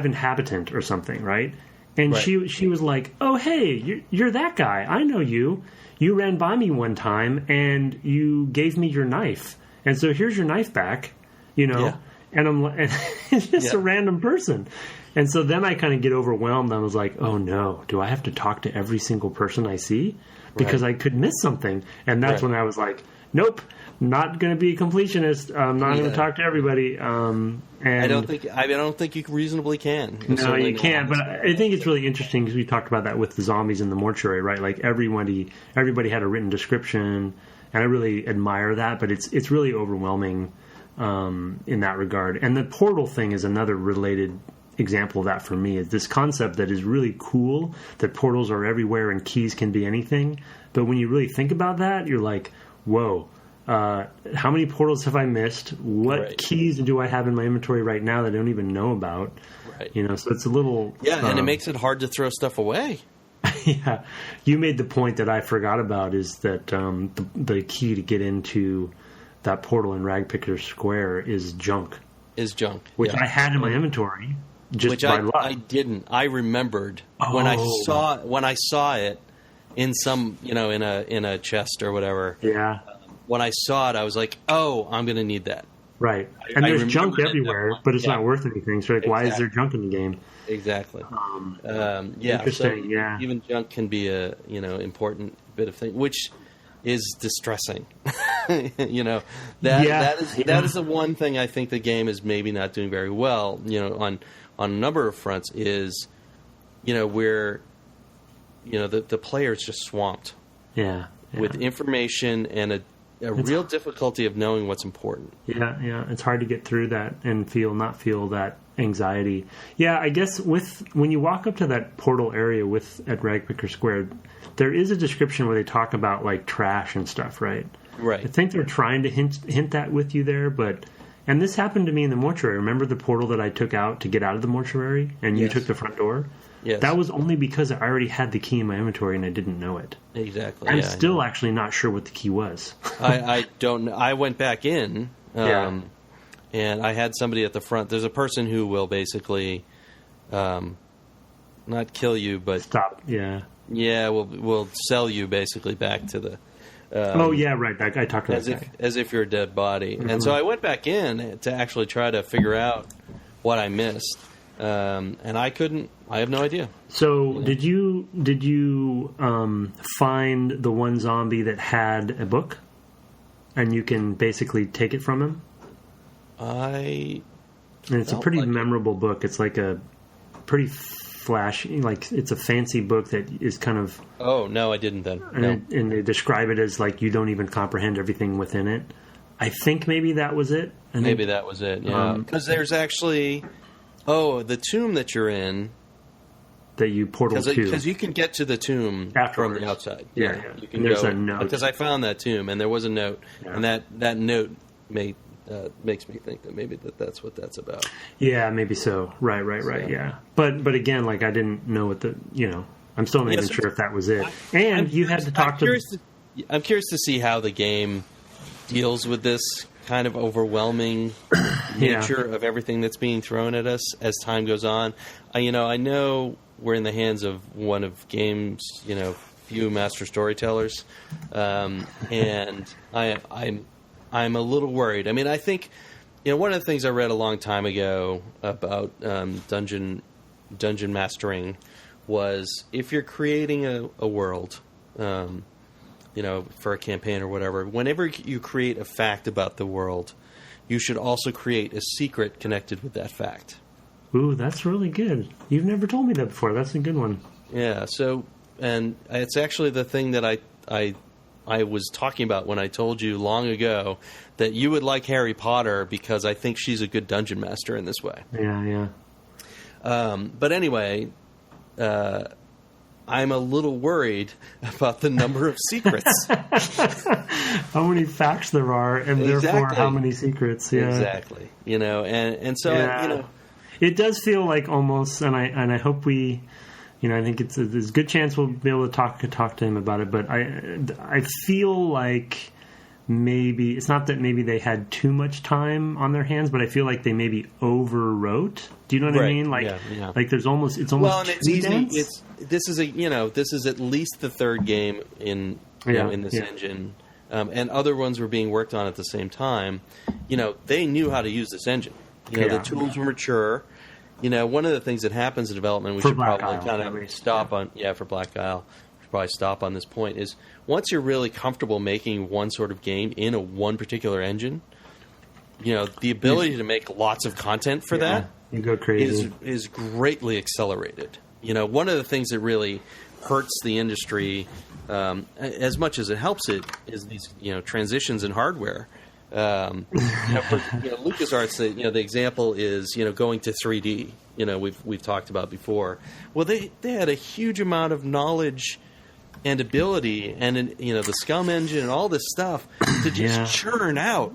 inhabitant or something, right? And right. She was like, oh, hey, you're that guy. I know you. You ran by me one time and you gave me your knife. And so here's your knife back, Yeah. And I'm like, it's just a random person. And so then I kind of get overwhelmed. I was like, oh no, do I have to talk to every single person I see? Because I could miss something. And that's when I was like, nope, not going to be a completionist. I'm not going to talk to everybody. And I don't think you reasonably can. No, you can't. But I think it's really interesting because we talked about that with the zombies in the mortuary, right? Like everybody had a written description, and I really admire that. But it's really overwhelming in that regard. And the portal thing is another related example of that for me. Is this concept that is really cool, that portals are everywhere and keys can be anything. But when you really think about that, you're like, whoa. How many portals have I missed? What keys do I have in my inventory right now that I don't even know about? Right. So it's a little... Yeah, and it makes it hard to throw stuff away. Yeah. You made the point that I forgot about is that the key to get into that portal in Ragpicker Square is junk. Which I had in my inventory just by luck. I didn't. I remembered when I saw it in some, in a chest or whatever. Yeah. When I saw it, I was like, "Oh, I'm going to need that." Right, and there's junk everywhere, but it's not worth anything. So, why is there junk in the game? Exactly. Interesting. So even junk can be a important bit of thing, which is distressing. That is the one thing I think the game is maybe not doing very well. On a number of fronts is, where, the player's just swamped. Yeah. With information and a real difficulty of knowing what's important. Yeah. It's hard to get through that and not feel that anxiety. Yeah, I guess when you walk up to that portal area at Ragpicker Square, there is a description where they talk about like trash and stuff, right? Right. I think they're trying to hint that with you there, and this happened to me in the mortuary. Remember the portal that I took out to get out of the mortuary, and you took the front door? Yes. That was only because I already had the key in my inventory and I didn't know it. Exactly. I'm still actually not sure what the key was. I don't know. I went back in, and I had somebody at the front. There's a person who will basically not kill you, but... Stop, yeah. Yeah, we'll sell you basically back to the... right. I talked about that. As if you're a dead body. Mm-hmm. And so I went back in to actually try to figure out what I missed. And I couldn't. I have no idea. So did you find the one zombie that had a book, and you can basically take it from him? And it's a pretty memorable book. It's like a pretty flashy, like it's a fancy book that is kind of. Oh no, I didn't then. No. And they describe it as like you don't even comprehend everything within it. I think maybe that was it. Maybe that was it. Yeah, because there's actually. Oh, the tomb that you're in. That you portal to. Because you can get to the tomb from the outside. Yeah. You can there's a note. Because I found that tomb, and there was a note. Yeah. And that note makes me think that maybe that's what that's about. Yeah, maybe so. Right. So, Yeah, but again, like I didn't know what I'm still not even sure if that was it. And you had to talk to. I'm curious to see how the game deals with this kind of overwhelming nature of everything that's being thrown at us as time goes on. I know we're in the hands of one of games, few master storytellers, and I'm a little worried. I mean, I think one of the things I read a long time ago about dungeon mastering was if you're creating a world, for a campaign or whatever, whenever you create a fact about the world, you should also create a secret connected with that fact. Ooh, that's really good. You've never told me that before. That's a good one. Yeah. So, and it's actually the thing that I was talking about when I told you long ago that you would like Harry Potter because I think she's a good dungeon master in this way. Yeah. But anyway, I'm a little worried about the number of secrets. How many facts there are, and therefore how many secrets. Yeah. Exactly. And so, it does feel like almost, and I hope we, I think there's a good chance we'll be able to talk to him about it, but I feel like maybe, it's not that maybe they had too much time on their hands, but I feel like they maybe overwrote. Do you know what I mean? Like, like it's almost and it's easy. This is at least the third game in this engine, and other ones were being worked on at the same time. They knew how to use this engine. The tools were mature. One of the things that happens in development, we should probably kind of stop on. Yeah, for Black Isle, we should probably stop on this point. Is once you're really comfortable making one sort of game in one particular engine, the ability to make lots of content for that you go crazy is greatly accelerated. One of the things that really hurts the industry, as much as it helps it, is these transitions in hardware. For LucasArts, the example is going to 3D. We've talked about before. Well, they had a huge amount of knowledge and ability, and the Scum engine and all this stuff to just churn out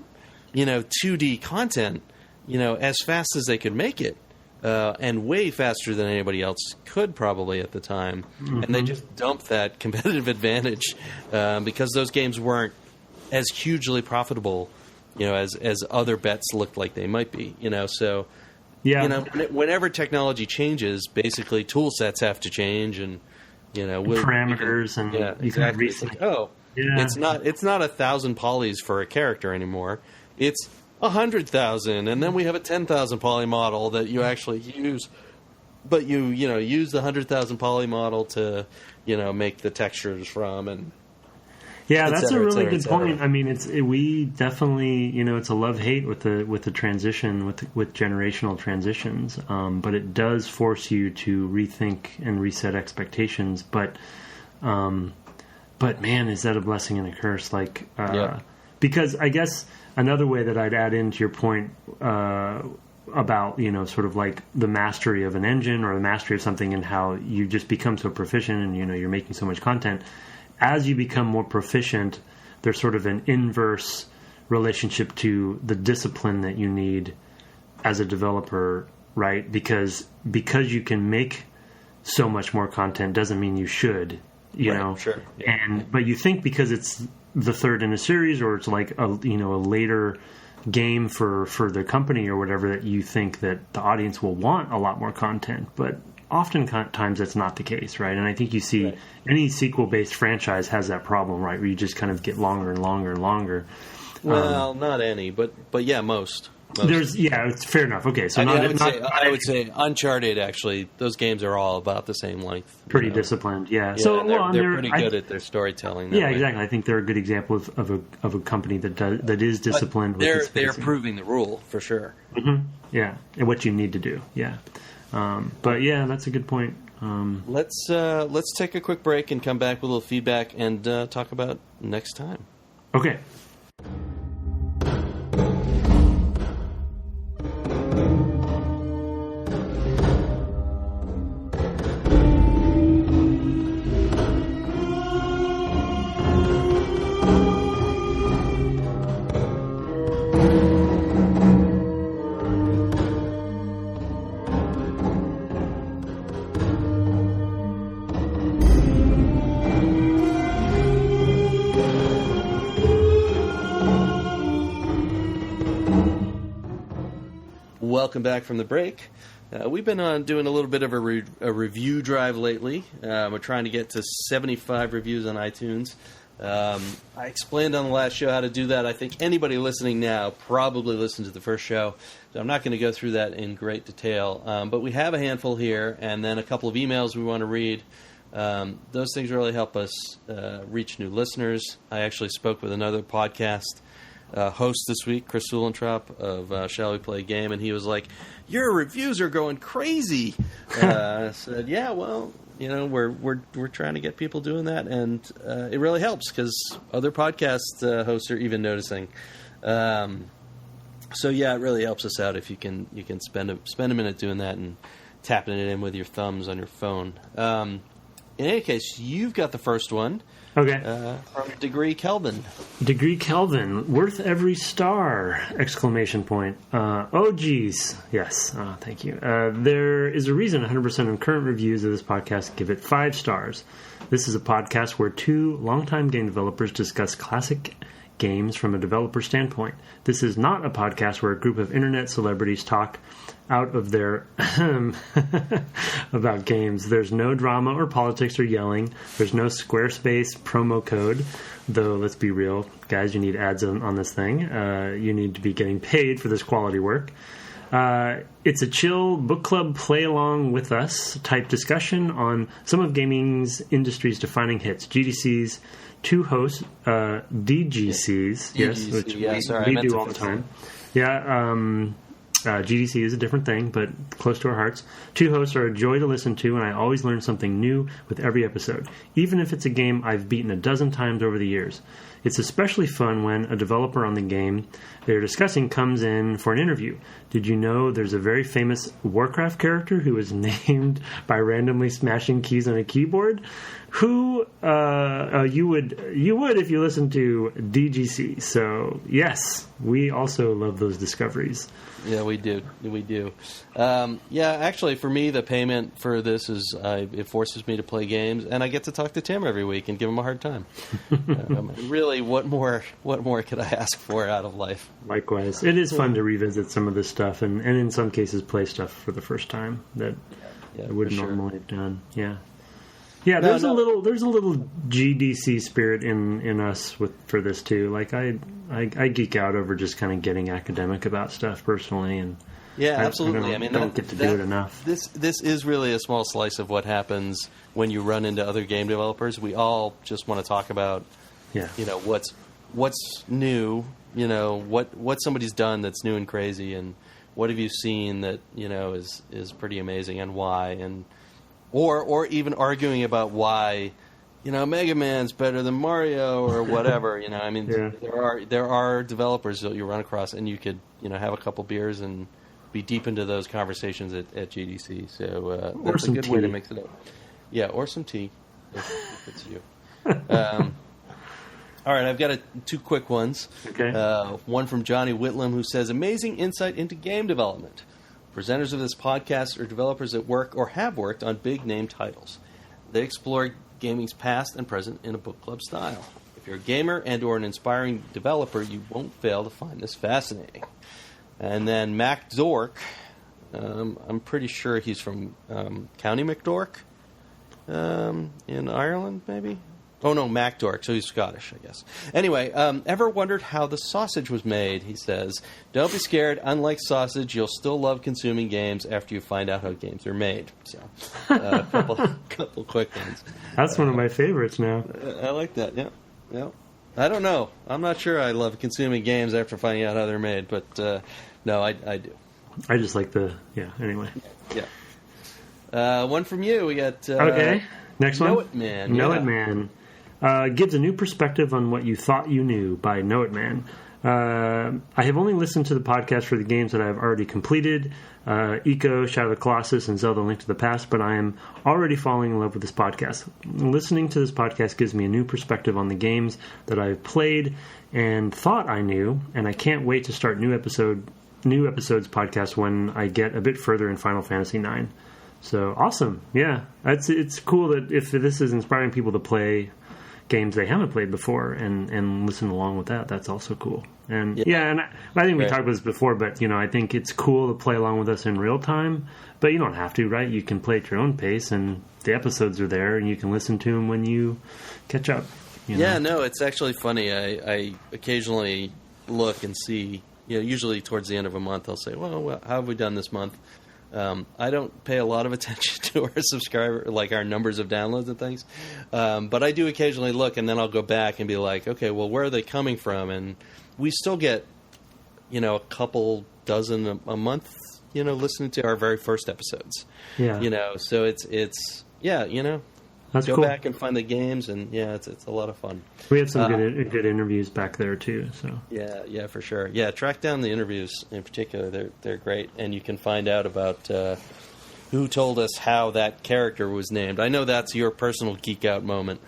2D content as fast as they could make it. And way faster than anybody else could probably at the time. Mm-hmm. And they just dumped that competitive advantage because those games weren't as hugely profitable, as other bets looked like they might be. So, whenever technology changes, basically tool sets have to change, and parameters exactly. It's like, it's not 1,000 polys for a character anymore. It's 100,000, and then we have a 10,000 poly model that you actually use, but you use the 100,000 poly model to make the textures from, and that's a really good point. I mean, we definitely it's a love-hate with the transition with generational transitions, but it does force you to rethink and reset expectations. But man, is that a blessing and a curse? Because I guess. Another way that I'd add into your point about, sort of like the mastery of an engine or the mastery of something and how you just become so proficient and, you're making so much content. As you become more proficient, there's sort of an inverse relationship to the discipline that you need as a developer, right? Because you can make so much more content doesn't mean you should, you know? Sure. Yeah. But you think because it's the third in a series, or it's like a later game for the company or whatever, that you think that the audience will want a lot more content, but oftentimes that's not the case, right? And I think you see any sequel-based franchise has that problem, right, where you just kind of get longer and longer and longer. Well, not any, but yeah, most. It's fair enough. Okay, so I would say Uncharted, actually, those games are all about the same length. Pretty disciplined, yeah. So they're pretty good at their storytelling. Yeah, exactly. I think they're a good example of a company that is disciplined. They're proving the rule for sure. Mm-hmm. Yeah, and what you need to do. Yeah, but yeah, that's a good point. Let's take a quick break and come back with a little feedback and talk about next time. Okay. welcome back from the break. We've been doing a little bit of a review drive lately. We're trying to get to 75 reviews on iTunes. I explained on the last show how to do that. I think anybody listening now probably listened to the first show, so I'm not going to go through that in great detail. But we have a handful here, and then a couple of emails we want to read. Those things really help us reach new listeners. I actually spoke with another podcast host this week, Chris Sulentrop of Shall We Play a Game, and he was like, "Your reviews are going crazy." I said, "Yeah, well, you know, we're trying to get people doing that, and it really helps because other podcast hosts are even noticing." So yeah, it really helps us out if you can spend a minute doing that and tapping it in with your thumbs on your phone. In any case, you've got the first one. Okay. From Degree Kelvin. Degree Kelvin, worth every star! Exclamation point. Oh, geez. Yes. Thank you. There is a reason 100% of current reviews of this podcast give it 5 stars. This is a podcast where 2 longtime game developers discuss classic games from a developer standpoint. This is not a podcast where a group of internet celebrities talk out of their about games. There's no drama or politics or yelling. There's no Squarespace promo code, though let's be real, guys, you need ads on this thing. You need to be getting paid for this quality work. It's a chill book club play along with us type discussion on some of gaming's industry's defining hits. GDCs, 2 hosts, DGCs, yes, which we do all the time. Yeah, GDC is a different thing, but close to our hearts. 2 hosts are a joy to listen to, and I always learn something new with every episode, even if it's a game I've beaten a dozen times over the years. It's especially fun when a developer on the game they're discussing comes in for an interview. Did you know there's a very famous Warcraft character who was named by randomly smashing keys on a keyboard? Who you would if you listen to DGC. So yes, we also love those discoveries. Yeah, we do. Yeah, actually, for me, the payment for this is it forces me to play games, and I get to talk to Tim every week and give him a hard time. Really, what more could I ask for out of life? Likewise, it is fun to revisit some of this stuff, and in some cases, play stuff for the first time that I wouldn't normally have done. Yeah. Yeah, there's a little GDC spirit in us for this too. Like I geek out over just kind of getting academic about stuff personally, and absolutely. I don't get to do it enough. This is really a small slice of what happens when you run into other game developers. We all just want to talk about, what's new, what somebody's done that's new and crazy, and what have you seen that is pretty amazing, and why, and or even arguing about why, Mega Man's better than Mario or whatever. There are developers that you run across, and you could have a couple beers and be deep into those conversations at GDC. So that's a good way to mix it up. Yeah, or some tea if it's you. All right, I've got 2 quick ones. Okay. One from Johnny Whitlam, who says, "Amazing insight into game development. Presenters of this podcast are developers that work or have worked on big-name titles. They explore gaming's past and present in a book club style. If you're a gamer and or an inspiring developer, you won't fail to find this fascinating." And then Mac Dork, I'm pretty sure he's from County McDork in Ireland, maybe? Oh, no, Mac Dork, so he's Scottish, I guess. Anyway, ever wondered how the sausage was made, he says. Don't be scared. Unlike sausage, you'll still love consuming games after you find out how games are made. So, a couple quick ones. That's one of my favorites now. I like that, yeah. I don't know. I'm not sure I love consuming games after finding out how they're made, but no, I do. I just like anyway. Yeah. One from you. We got... okay, next one. Know It Man. Know It Man. Gives a new perspective on what you thought you knew by Know It Man. I have only listened to the podcast for the games that I have already completed, Eco, Shadow of the Colossus, and Zelda Link to the Past, but I am already falling in love with this podcast. Listening to this podcast gives me a new perspective on the games that I've played and thought I knew, and I can't wait to start new episodes podcast when I get a bit further in Final Fantasy IX. So, awesome. Yeah, it's cool that if this is inspiring people to play games they haven't played before and listen along with that, that's also cool. And and I think we talked about this before, but I think it's cool to play along with us in real time. But you don't have to, right? You can play at your own pace, and the episodes are there, and you can listen to them when you catch up. Yeah, no, it's actually funny. I occasionally look and see. Usually towards the end of a month, I'll say, "Well, how have we done this month?" I don't pay a lot of attention to our subscriber, like our numbers of downloads and things, but I do occasionally look, and then I'll go back and be like, "Okay, well, where are they coming from?" And we still get, a couple dozen a month, listening to our very first episodes. Yeah. So it's That's go cool. back and find the games, and it's a lot of fun. We had some good interviews back there too. So yeah, for sure. Yeah, track down the interviews in particular. They're great, and you can find out about who told us how that character was named. I know that's your personal geek out moment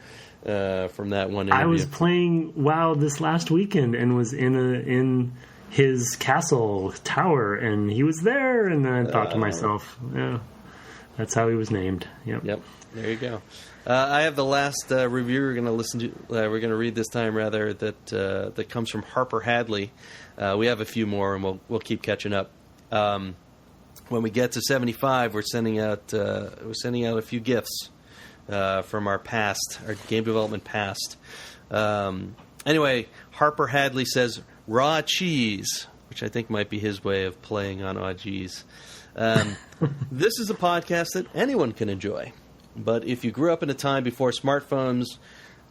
from that one interview. I was playing WoW this last weekend and was in his castle tower, and he was there, and then I thought to myself, yeah, that's how he was named. Yep. There you go. I have the last review we're going to listen to. We're going to read this time, rather, that comes from Harper Hadley. We have a few more, and we'll keep catching up. When we get to 75, we're sending out a few gifts from our game development past. Anyway, Harper Hadley says raw cheese, which I think might be his way of playing on aw geez. This is a podcast that anyone can enjoy. But if you grew up in a time before smartphones,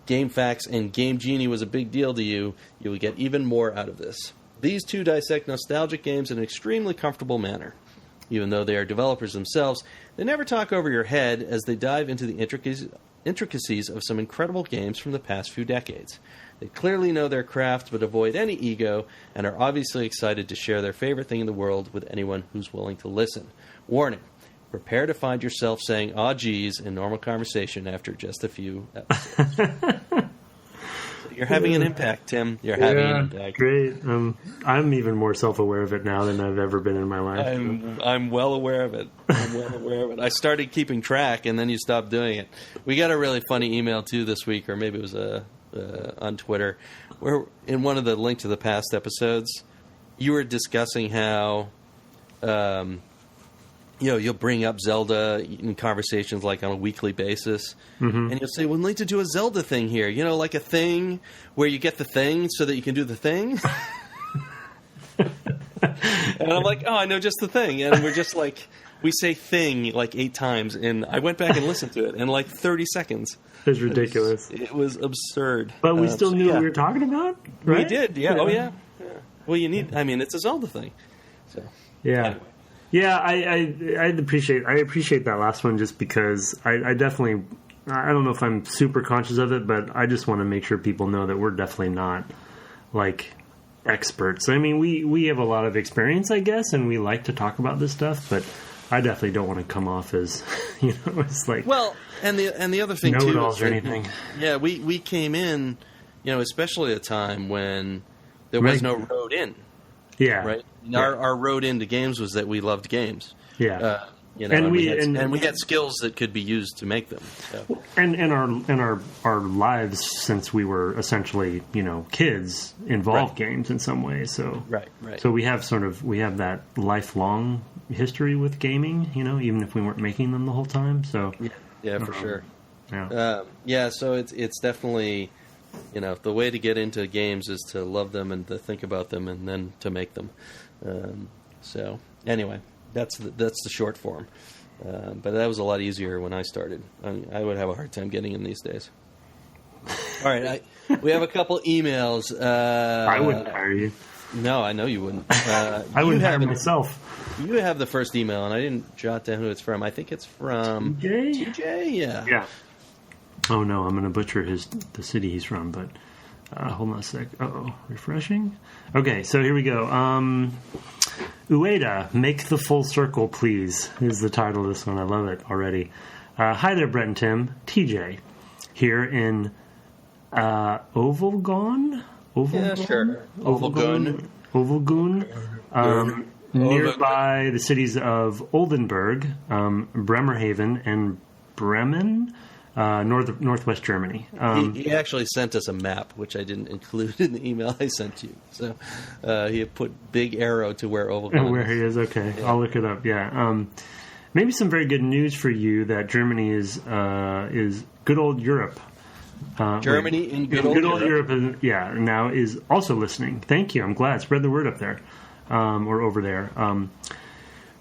GameFAQs, and Game Genie was a big deal to you, you would get even more out of this. These two dissect nostalgic games in an extremely comfortable manner. Even though they are developers themselves, they never talk over your head as they dive into the intricacies of some incredible games from the past few decades. They clearly know their craft but avoid any ego and are obviously excited to share their favorite thing in the world with anyone who's willing to listen. Warning. Prepare to find yourself saying, "Aw, geez," in normal conversation after just a few episodes. So you're having an impact, Tim. You're having an impact. Great. I'm even more self-aware of it now than I've ever been in my life. I'm well aware of it. I started keeping track, and then you stopped doing it. We got a really funny email, too, this week, or maybe it was on Twitter, where in one of the link to the past episodes, you were discussing how... you'll bring up Zelda in conversations like on a weekly basis, and you'll say, "We'd like to do a Zelda thing here, like a thing where you get the thing so that you can do the thing." And I'm like, "Oh, I know just the thing," and we're just like, we say "thing" like 8 times, and I went back and listened to it in like 30 seconds. It was ridiculous. It was absurd. But we still knew what we were talking about, right? We did, yeah. Oh, yeah. Well, it's a Zelda thing. So, yeah. Anyway. Yeah, I appreciate that last one just because I definitely, I don't know if I'm super conscious of it, but I just want to make sure people know that we're definitely not like experts. I mean, we have a lot of experience, I guess, and we like to talk about this stuff, but I definitely don't want to come off as, it's like, well, and the other thing too know-it-alls or anything. Yeah, we came in, especially at a time when there was no road in. Yeah. Right. Our road into games was that we loved games. Yeah. And we had skills that could be used to make them. So. And our lives since we were essentially kids involved games in some way. So right. So we have that lifelong history with gaming. Even if we weren't making them the whole time. So yeah, for sure. Yeah. So it's definitely. The way to get into games is to love them and to think about them and then to make them. So anyway, that's the short form. But that was a lot easier when I started. I would have a hard time getting in these days. All right, we have a couple emails. I wouldn't hire you. No, I know you wouldn't. I wouldn't hire myself. You have the first email, and I didn't jot down who it's from. I think it's from TJ? Yeah. Yeah. Oh no, I'm going to butcher the city he's from, but hold on a sec. Refreshing. Okay, so here we go. Ueda, make the full circle, please, is the title of this one. I love it already. Hi there, Brett and Tim. TJ here in Ovalgon? Yeah, sure. Ovalgoon. Nearby the cities of Oldenburg, Bremerhaven, and Bremen. northwest Germany. He actually sent us a map, which I didn't include in the email I sent you. So he had put big arrow to where Ovalgon is. Where he is, okay. Yeah. I'll look it up, yeah. Maybe some very good news for you that Germany is good old Europe. Germany in good old Europe. Now is also listening. Thank you. I'm glad. Spread the word up there, or over there.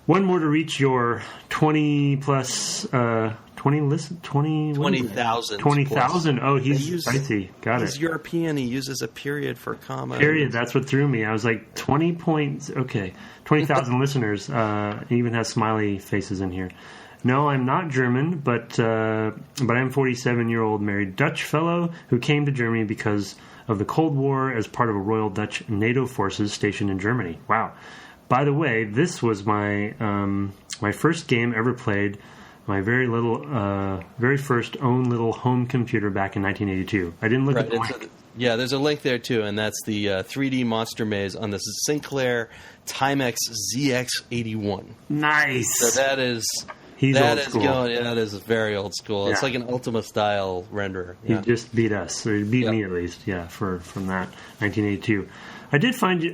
One more to reach your 20,000. 20,000. Oh, he's spicy. Got it. He's European. He uses a period for comma. Period. That's what threw me. I was like, 20 points. Okay. 20,000 listeners. He even has smiley faces in here. No, I'm not German, but I'm a 47-year-old married Dutch fellow who came to Germany because of the Cold War as part of a Royal Dutch NATO forces stationed in Germany. Wow. By the way, this was my my first game ever played, my very first own little home computer back in 1982. I didn't look at the link. Yeah, there's a link there too, and that's the 3D Monster Maze on the Sinclair Timex ZX81. Nice. So that is... That is very old school. Yeah. It's like an Ultima style renderer. Yeah. He just beat us, or he beat me at least. Yeah, from that 1982. I did find you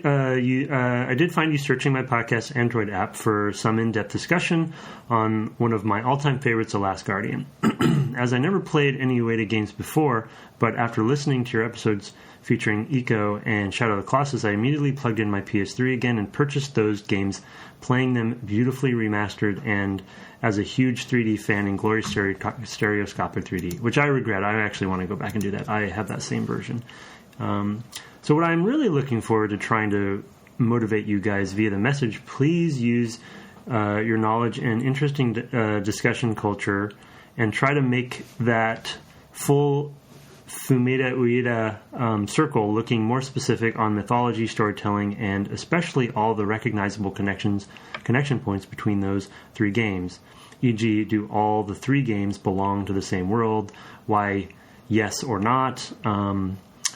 searching my podcast Android app for some in-depth discussion on one of my all-time favorites, The Last Guardian. As I never played any Ueda games before, but after listening to your episodes featuring Eco and Shadow of the Colossus, I immediately plugged in my PS3 again and purchased those games, playing them beautifully remastered and as a huge 3D fan in glorious stereoscopic 3D, which I regret. I actually want to go back and do that. I have that same version. So what I'm really looking forward to trying to motivate you guys via the message, please use your knowledge and interesting discussion culture and try to make that full Fumeda Ueda circle looking more specific on mythology, storytelling, and especially all the recognizable connection points between those three games. E.g., do all the three games belong to the same world? Why yes or not?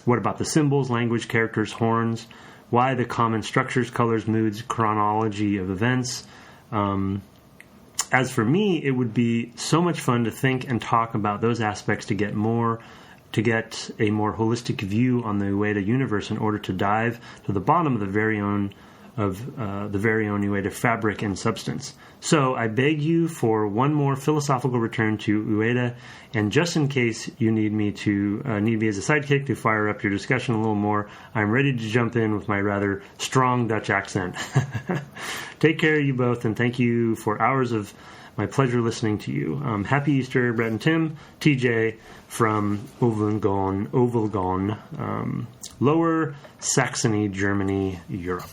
What about the symbols, language, characters, horns? Why the common structures, colors, moods, chronology of events? As for me, it would be so much fun to think and talk about those aspects to get a more holistic view on the Ueda universe in order to dive to the bottom of the very own Ueda fabric and substance. So I beg you for one more philosophical return to Ueda, and just in case you need me as a sidekick to fire up your discussion a little more, I'm ready to jump in with my rather strong Dutch accent. Take care, you both, and thank you for hours of my pleasure listening to you. Happy Easter, Brett and Tim. TJ from Ovalgon, Lower Saxony, Germany, Europe.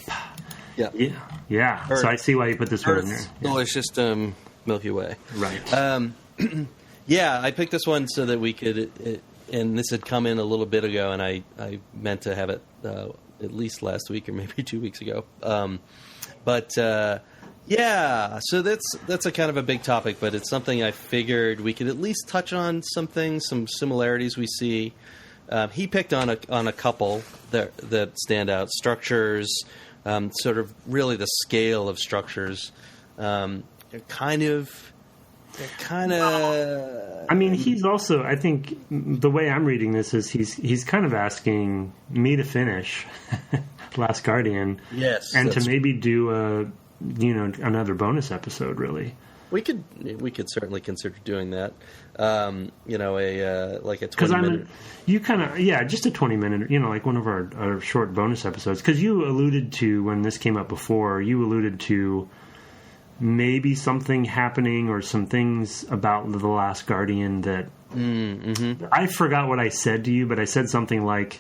Yeah. So I see why you put this word in there. Solar system, Milky Way. Right. I picked this one so that we could, and this had come in a little bit ago, and I meant to have it at least last week or maybe 2 weeks ago. So that's a kind of a big topic, but it's something I figured we could at least touch on some things, some similarities we see. He picked on a couple that stand out: structures, sort of really the scale of structures. Kind of. I mean, he's also. I think the way I'm reading this is he's kind of asking me to finish Last Guardian, yes, and to maybe do another bonus episode. Really, we could certainly consider doing that. Like a 20-minute. You kind of just a 20-minute. Like one of our short bonus episodes. Because you alluded to when this came up before. You alluded to maybe something happening or some things about The Last Guardian that I forgot what I said to you, but I said something like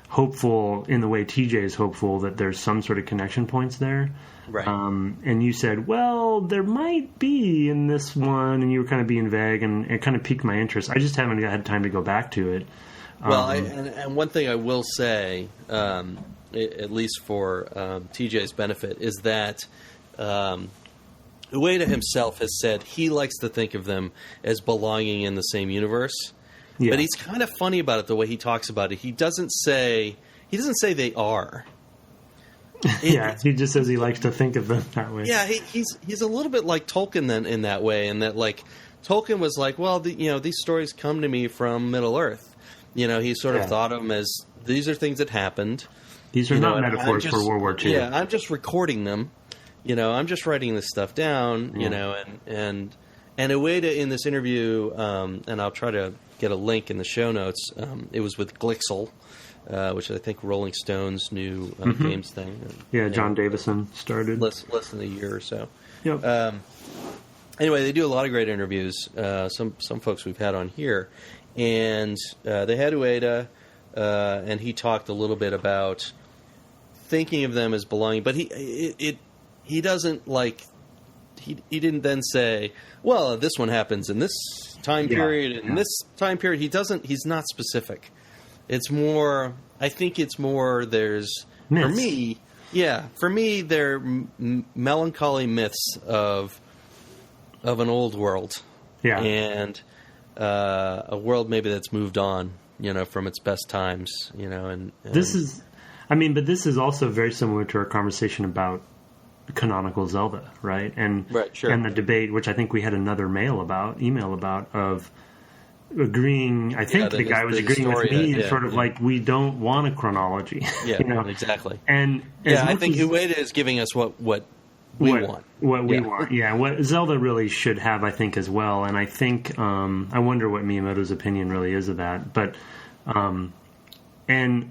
hopeful in the way TJ is hopeful that there's some sort of connection points there. Right. And you said, well, there might be in this one, and you were kind of being vague, and it kind of piqued my interest. I just haven't had time to go back to it. Well, and one thing I will say, at least for TJ's benefit, is that Ueda himself has said he likes to think of them as belonging in the same universe. Yeah. But he's kind of funny about it, the way he talks about it. He doesn't say they are. He just says he likes to think of them that way. Yeah, he's a little bit like Tolkien then in that way, and that like Tolkien was like, well, these stories come to me from Middle Earth. He sort of thought of them as these are things that happened. These are not metaphors for World War II. Yeah, I'm just recording them. I'm just writing this stuff down. And Ueda in this interview, and I'll try to get a link in the show notes. It was with Glixel, which I think Rolling Stone's new games thing. John Davison started less than a year or so. Yep. Anyway, they do a lot of great interviews. Some folks we've had on here, and they had Ueda, and he talked a little bit about thinking of them as belonging, but he doesn't like. He didn't then say, well, this one happens in this time period, and this time period. He's not specific. It's more, I think it's more, there's, myths. For me, they're melancholy myths of an old world. Yeah. And a world maybe that's moved on, from its best times, and this is, but this is also very similar to our conversation about canonical Zelda, right? And and the debate, which I think we had another email about, of agreeing. I think the guy was agreeing with me, sort of like, we don't want a chronology. Yeah, exactly. And I think Ueda is giving us what we want. What we want. Yeah, what Zelda really should have, I think, as well. And I think I wonder what Miyamoto's opinion really is of that. But and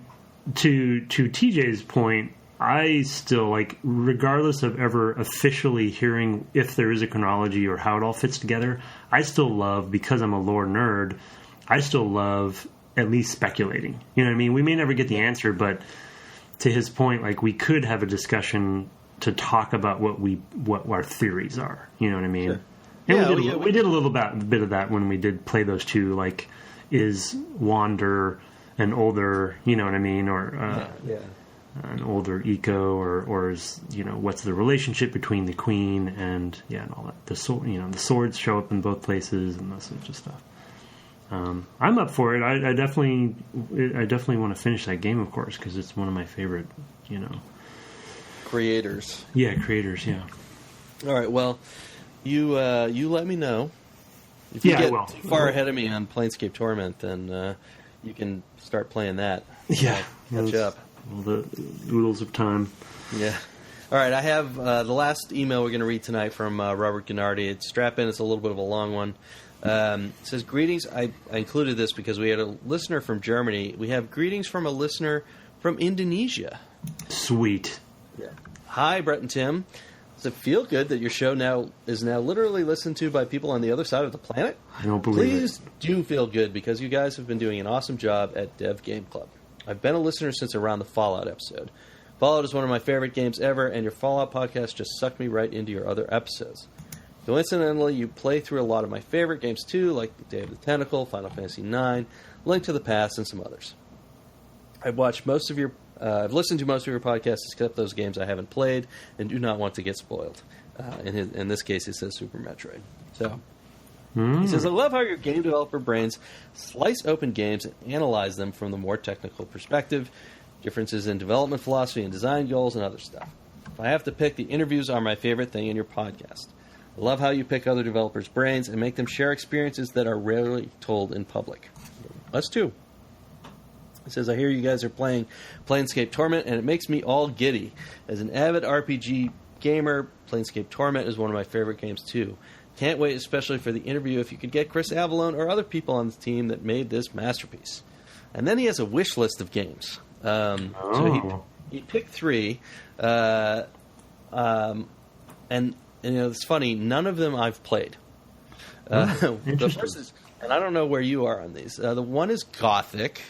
to TJ's point, I still, like, regardless of ever officially hearing if there is a chronology or how it all fits together, I still love, because I'm a lore nerd, I still love at least speculating. You know what I mean? We may never get the answer, but to his point, like, we could have a discussion to talk about what our theories are. You know what I mean? Sure. And we did a little bit of that when we did play those two, like, is Wander an older, you know what I mean, or an older eco, or is, what's the relationship between the queen and all that. The sword, the swords show up in both places and that sort of stuff. I'm up for it. I definitely want to finish that game, of course, because it's one of my favorite, creators. Yeah, creators. Yeah. All right. Well, you let me know if you get too far ahead of me on Planescape Torment, then you can start playing that. Yeah, catch up. All the oodles of time. Yeah. All right, I have the last email we're going to read tonight from Robert Gennardi. It's strap in. It's a little bit of a long one. It says, greetings. I included this because we had a listener from Germany. We have greetings from a listener from Indonesia. Sweet. Yeah. Hi, Brett and Tim. Does it feel good that your show is now literally listened to by people on the other side of the planet? I don't believe it. Please do feel good, because you guys have been doing an awesome job at Dev Game Club. I've been a listener since around the Fallout episode. Fallout is one of my favorite games ever, and your Fallout podcast just sucked me right into your other episodes. Coincidentally, you play through a lot of my favorite games too, like Day of the Tentacle, Final Fantasy IX, Link to the Past, and some others. I've listened to most of your podcasts, except those games I haven't played and do not want to get spoiled. In this case, it says Super Metroid. So he says, I love how your game developer brains slice open games and analyze them from the more technical perspective, differences in development philosophy and design goals, and other stuff. If I have to pick, the interviews are my favorite thing in your podcast. I love how you pick other developers' brains and make them share experiences that are rarely told in public. Us too. He says, I hear you guys are playing Planescape Torment, and it makes me all giddy. As an avid RPG gamer, Planescape Torment is one of my favorite games too. Can't wait, especially for the interview, if you could get Chris Avalone or other people on the team that made this masterpiece. And then he has a wish list of games. So he picked 3. And it's funny, none of them I've played. The first is, and I don't know where you are on these. The one is Gothic.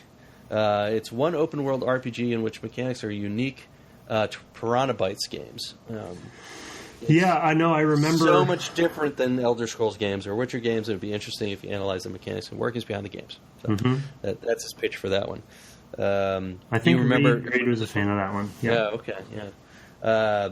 It's one open world RPG in which mechanics are unique to Piranha Bytes games. Yeah, I know. I remember. So much different than Elder Scrolls games or Witcher games. It would be interesting if you analyze the mechanics and workings behind the games. So that's his pitch for that one. I think Reed was a fan of that one. Yeah. Okay. Yeah.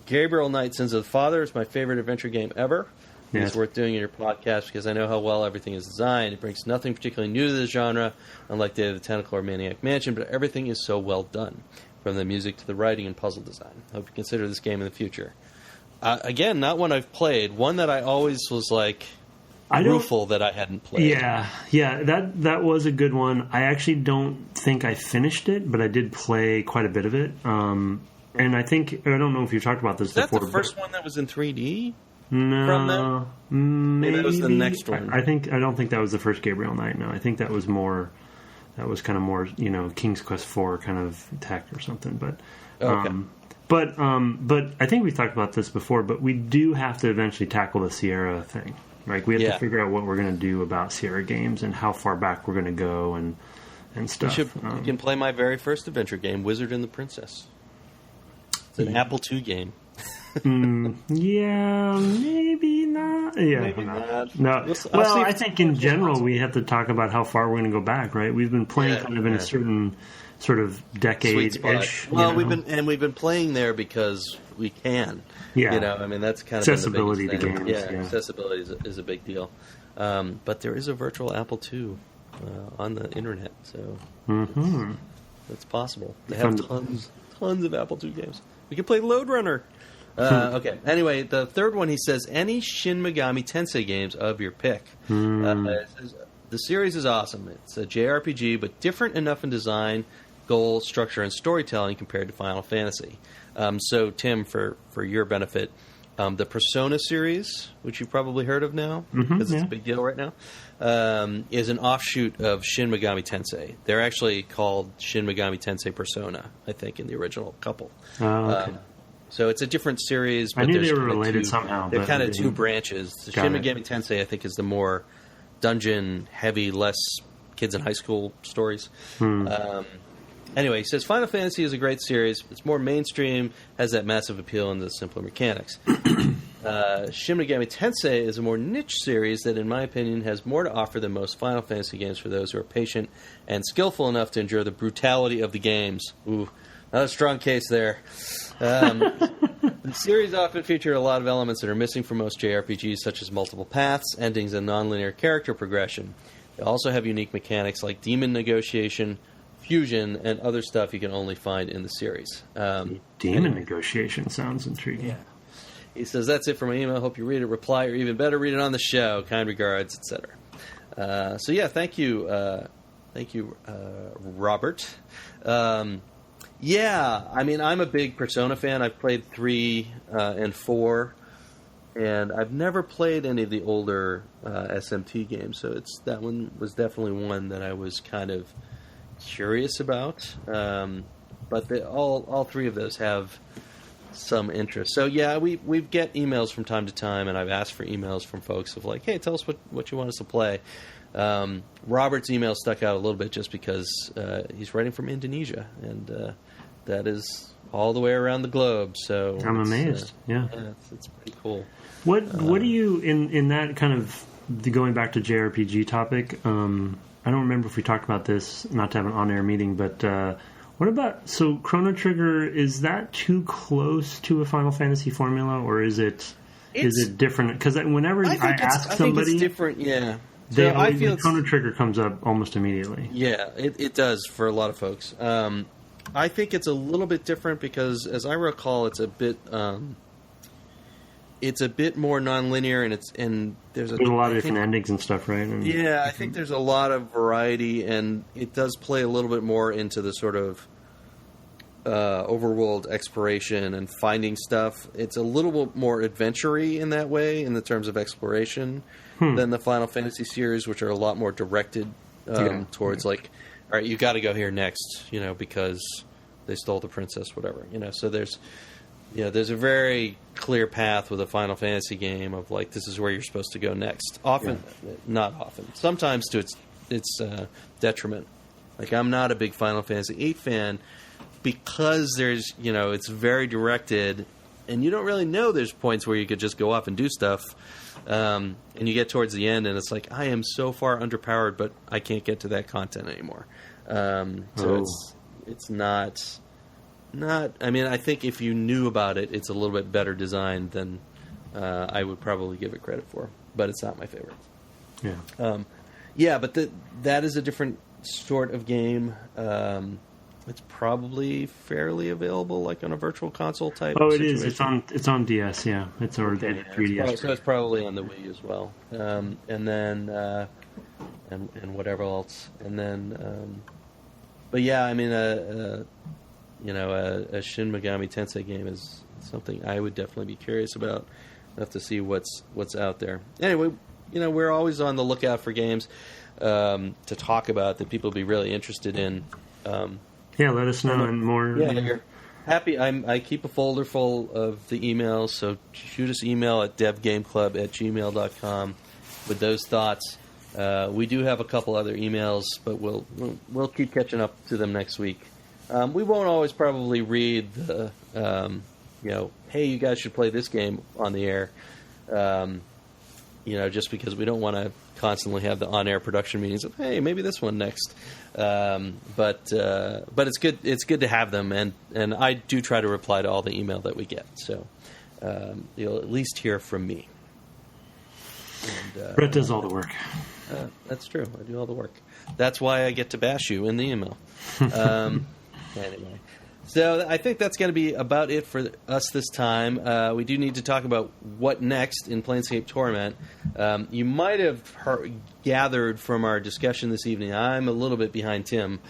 Gabriel Knight, Sins of the Father is my favorite adventure game ever. Yes. It's worth doing in your podcast because I know how well everything is designed. It brings nothing particularly new to the genre, unlike Day of the Tentacle or Maniac Mansion, but everything is so well done, from the music to the writing and puzzle design. I hope you consider this game in the future. Again, not one I've played. One that I always was like, Roofle that I hadn't played. Yeah, that was a good one. I actually don't think I finished it, but I did play quite a bit of it. And I don't know if you've talked about this before. Is that the first one that was in 3D? No, from them? maybe that was the next one. I don't think that was the first Gabriel Knight. No, I think that was more. That was kind of more, King's Quest IV kind of tech or something. But, okay. But I think we've talked about this before. But we do have to eventually tackle the Sierra thing. Like we have to figure out what we're going to do about Sierra games and how far back we're going to go and stuff. You can play my very first adventure game, Wizard and the Princess. It's an Apple II game. Yeah, maybe not. Yeah, maybe not. No. Well, I think in general we have to talk about how far we're going to go back, right? We've been playing kind of in a certain sort of decade-ish. Well, we've been playing there because we can. Yeah. I mean that's kind of accessibility been the biggest to thing. games. Yeah, accessibility is a big deal. But there is a virtual Apple II on the internet, so it's possible. They have tons of Apple II games. We can play Lode Runner. Okay. Anyway, the third one, he says, any Shin Megami Tensei games of your pick. It says, the series is awesome. It's a JRPG, but different enough in design, goal, structure, and storytelling compared to Final Fantasy. So, Tim, for your benefit, the Persona series, which you've probably heard of now, because it's a big deal right now, is an offshoot of Shin Megami Tensei. They're actually called Shin Megami Tensei Persona, I think, in the original couple. Oh, okay. So it's a different series. But I knew they were related somehow. They're kind of two branches. Shin Megami Tensei, I think, is the more dungeon-heavy, less kids in high school stories. Anyway, he says, Final Fantasy is a great series. It's more mainstream, has that massive appeal and the simpler mechanics. Shin Megami Tensei is a more niche series that, in my opinion, has more to offer than most Final Fantasy games for those who are patient and skillful enough to endure the brutality of the games. Ooh, not a strong case there. The series often feature a lot of elements that are missing from most JRPGs, such as multiple paths, endings, and nonlinear character progression. They also have unique mechanics like demon negotiation, fusion, and other stuff you can only find in the series. Demon negotiation sounds intriguing. Yeah. He says, that's it for my email. Hope you read it, reply, or even better, read it on the show. Kind regards, etc. So, yeah, thank you, Robert. Yeah, I mean, I'm a big Persona fan. I've played 3 and 4, and I've never played any of the older SMT games, so that one was definitely one that I was kind of curious about. But all 3 of those have some interest. So, yeah, we get emails from time to time, and I've asked for emails from folks of like, hey, tell us what you want us to play. Robert's email stuck out a little bit just because he's writing from Indonesia, and that is all the way around the globe. So I'm amazed. It's pretty cool. What do you in that kind of going back to JRPG topic? I don't remember if we talked about this. Not to have an on-air meeting, but what about Chrono Trigger? Is that too close to a Final Fantasy formula, or is it different? Because whenever I ask somebody, I think it's different. Yeah. The Chrono Trigger comes up almost immediately. Yeah, it does for a lot of folks. I think it's a little bit different because, as I recall, it's a bit more nonlinear, and there's a lot of different endings and stuff, right? I think there's a lot of variety, and it does play a little bit more into the sort of overworld exploration and finding stuff. It's a little bit more adventure-y in that way, in the terms of exploration, than the Final Fantasy series, which are a lot more directed towards like, all right, you got to go here next, because they stole the princess, whatever, So there's a very clear path with a Final Fantasy game of like, this is where you're supposed to go next. Often, not often. Sometimes to its detriment. Like, I'm not a big Final Fantasy VIII fan because there's, it's very directed, and you don't really know there's points where you could just go off and do stuff. And you get towards the end, and it's like, I am so far underpowered, but I can't get to that content anymore. It's not. I mean, I think if you knew about it, it's a little bit better designed than I would probably give it credit for. But it's not my favorite. Yeah. But that is a different sort of game. it's probably fairly available, like on a virtual console type. Oh, it situation. is. It's on DS. Yeah, it's already 3DS. So it's probably on the Wii as well. And then and whatever else. And then, but yeah, I mean, a Shin Megami Tensei game is something I would definitely be curious about. I'll have to see what's out there. Anyway, we're always on the lookout for games to talk about that people will be really interested in. Yeah, let us know and more. Yeah, you're happy. I keep a folder full of the emails, so shoot us email at devgameclub@gmail.com with those thoughts. We do have a couple other emails, but we'll keep catching up to them next week. We won't always probably read the hey, you guys should play this game on the air. Just because we don't want to constantly have the on-air production meetings of, hey, maybe this one next. But it's good. It's good to have them, and I do try to reply to all the email that we get. So you'll at least hear from me. And, Brett does all the work. That's true. I do all the work. That's why I get to bash you in the email. Anyway. So I think that's going to be about it for us this time. We do need to talk about what next in Planescape Torment. You might have gathered from our discussion this evening, I'm a little bit behind Tim,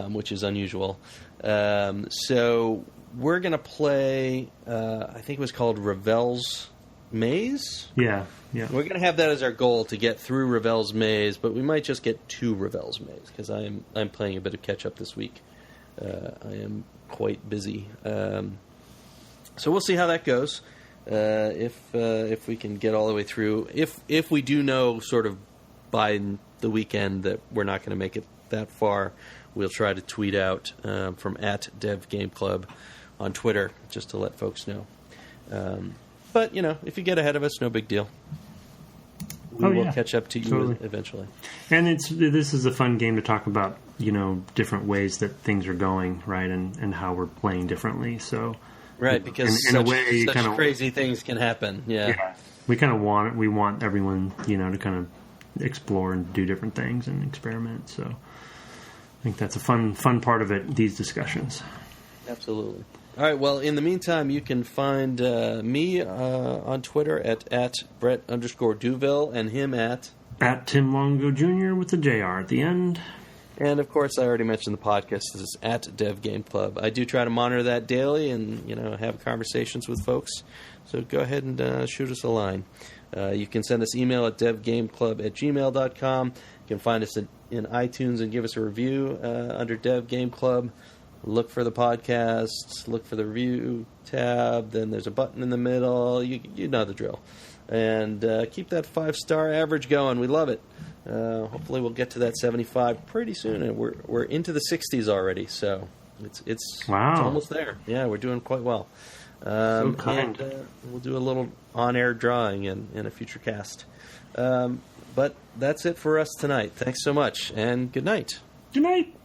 which is unusual. So we're going to play, I think it was called Ravel's Maze? Yeah. We're going to have that as our goal, to get through Ravel's Maze, but we might just get to Ravel's Maze, because I'm playing a bit of catch-up this week. I am quite busy, so we'll see how that goes. If we can get all the way through, if we do know sort of by the weekend that we're not going to make it that far, we'll try to tweet out from @DevGameClub on Twitter just to let folks know. But if you get ahead of us, no big deal. We will catch up to you eventually. And this is a fun game to talk about, different ways that things are going, right, and how we're playing differently. So, right, because in a way, such crazy things can happen. Yeah. We kind of want everyone, to kind of explore and do different things and experiment. So, I think that's a fun part of it. These discussions. Absolutely. All right, well, in the meantime, you can find me on Twitter at Brett_Duville and him at Tim Longo Jr. with the JR at the end. And, of course, I already mentioned the podcast. This is at DevGameClub. I do try to monitor that daily and, have conversations with folks. So go ahead and shoot us a line. You can send us email at devgameclub@gmail.com. You can find us in iTunes and give us a review under Dev Game Club. Look for the podcast, look for the review tab, then there's a button in the middle. You know the drill. And keep that 5-star average going. We love it. Hopefully we'll get to that 75 pretty soon. And we're into the 60s already, so it's almost there. Yeah, we're doing quite well. So kind. And we'll do a little on-air drawing in a future cast. But that's it for us tonight. Thanks so much, and good night. Good night.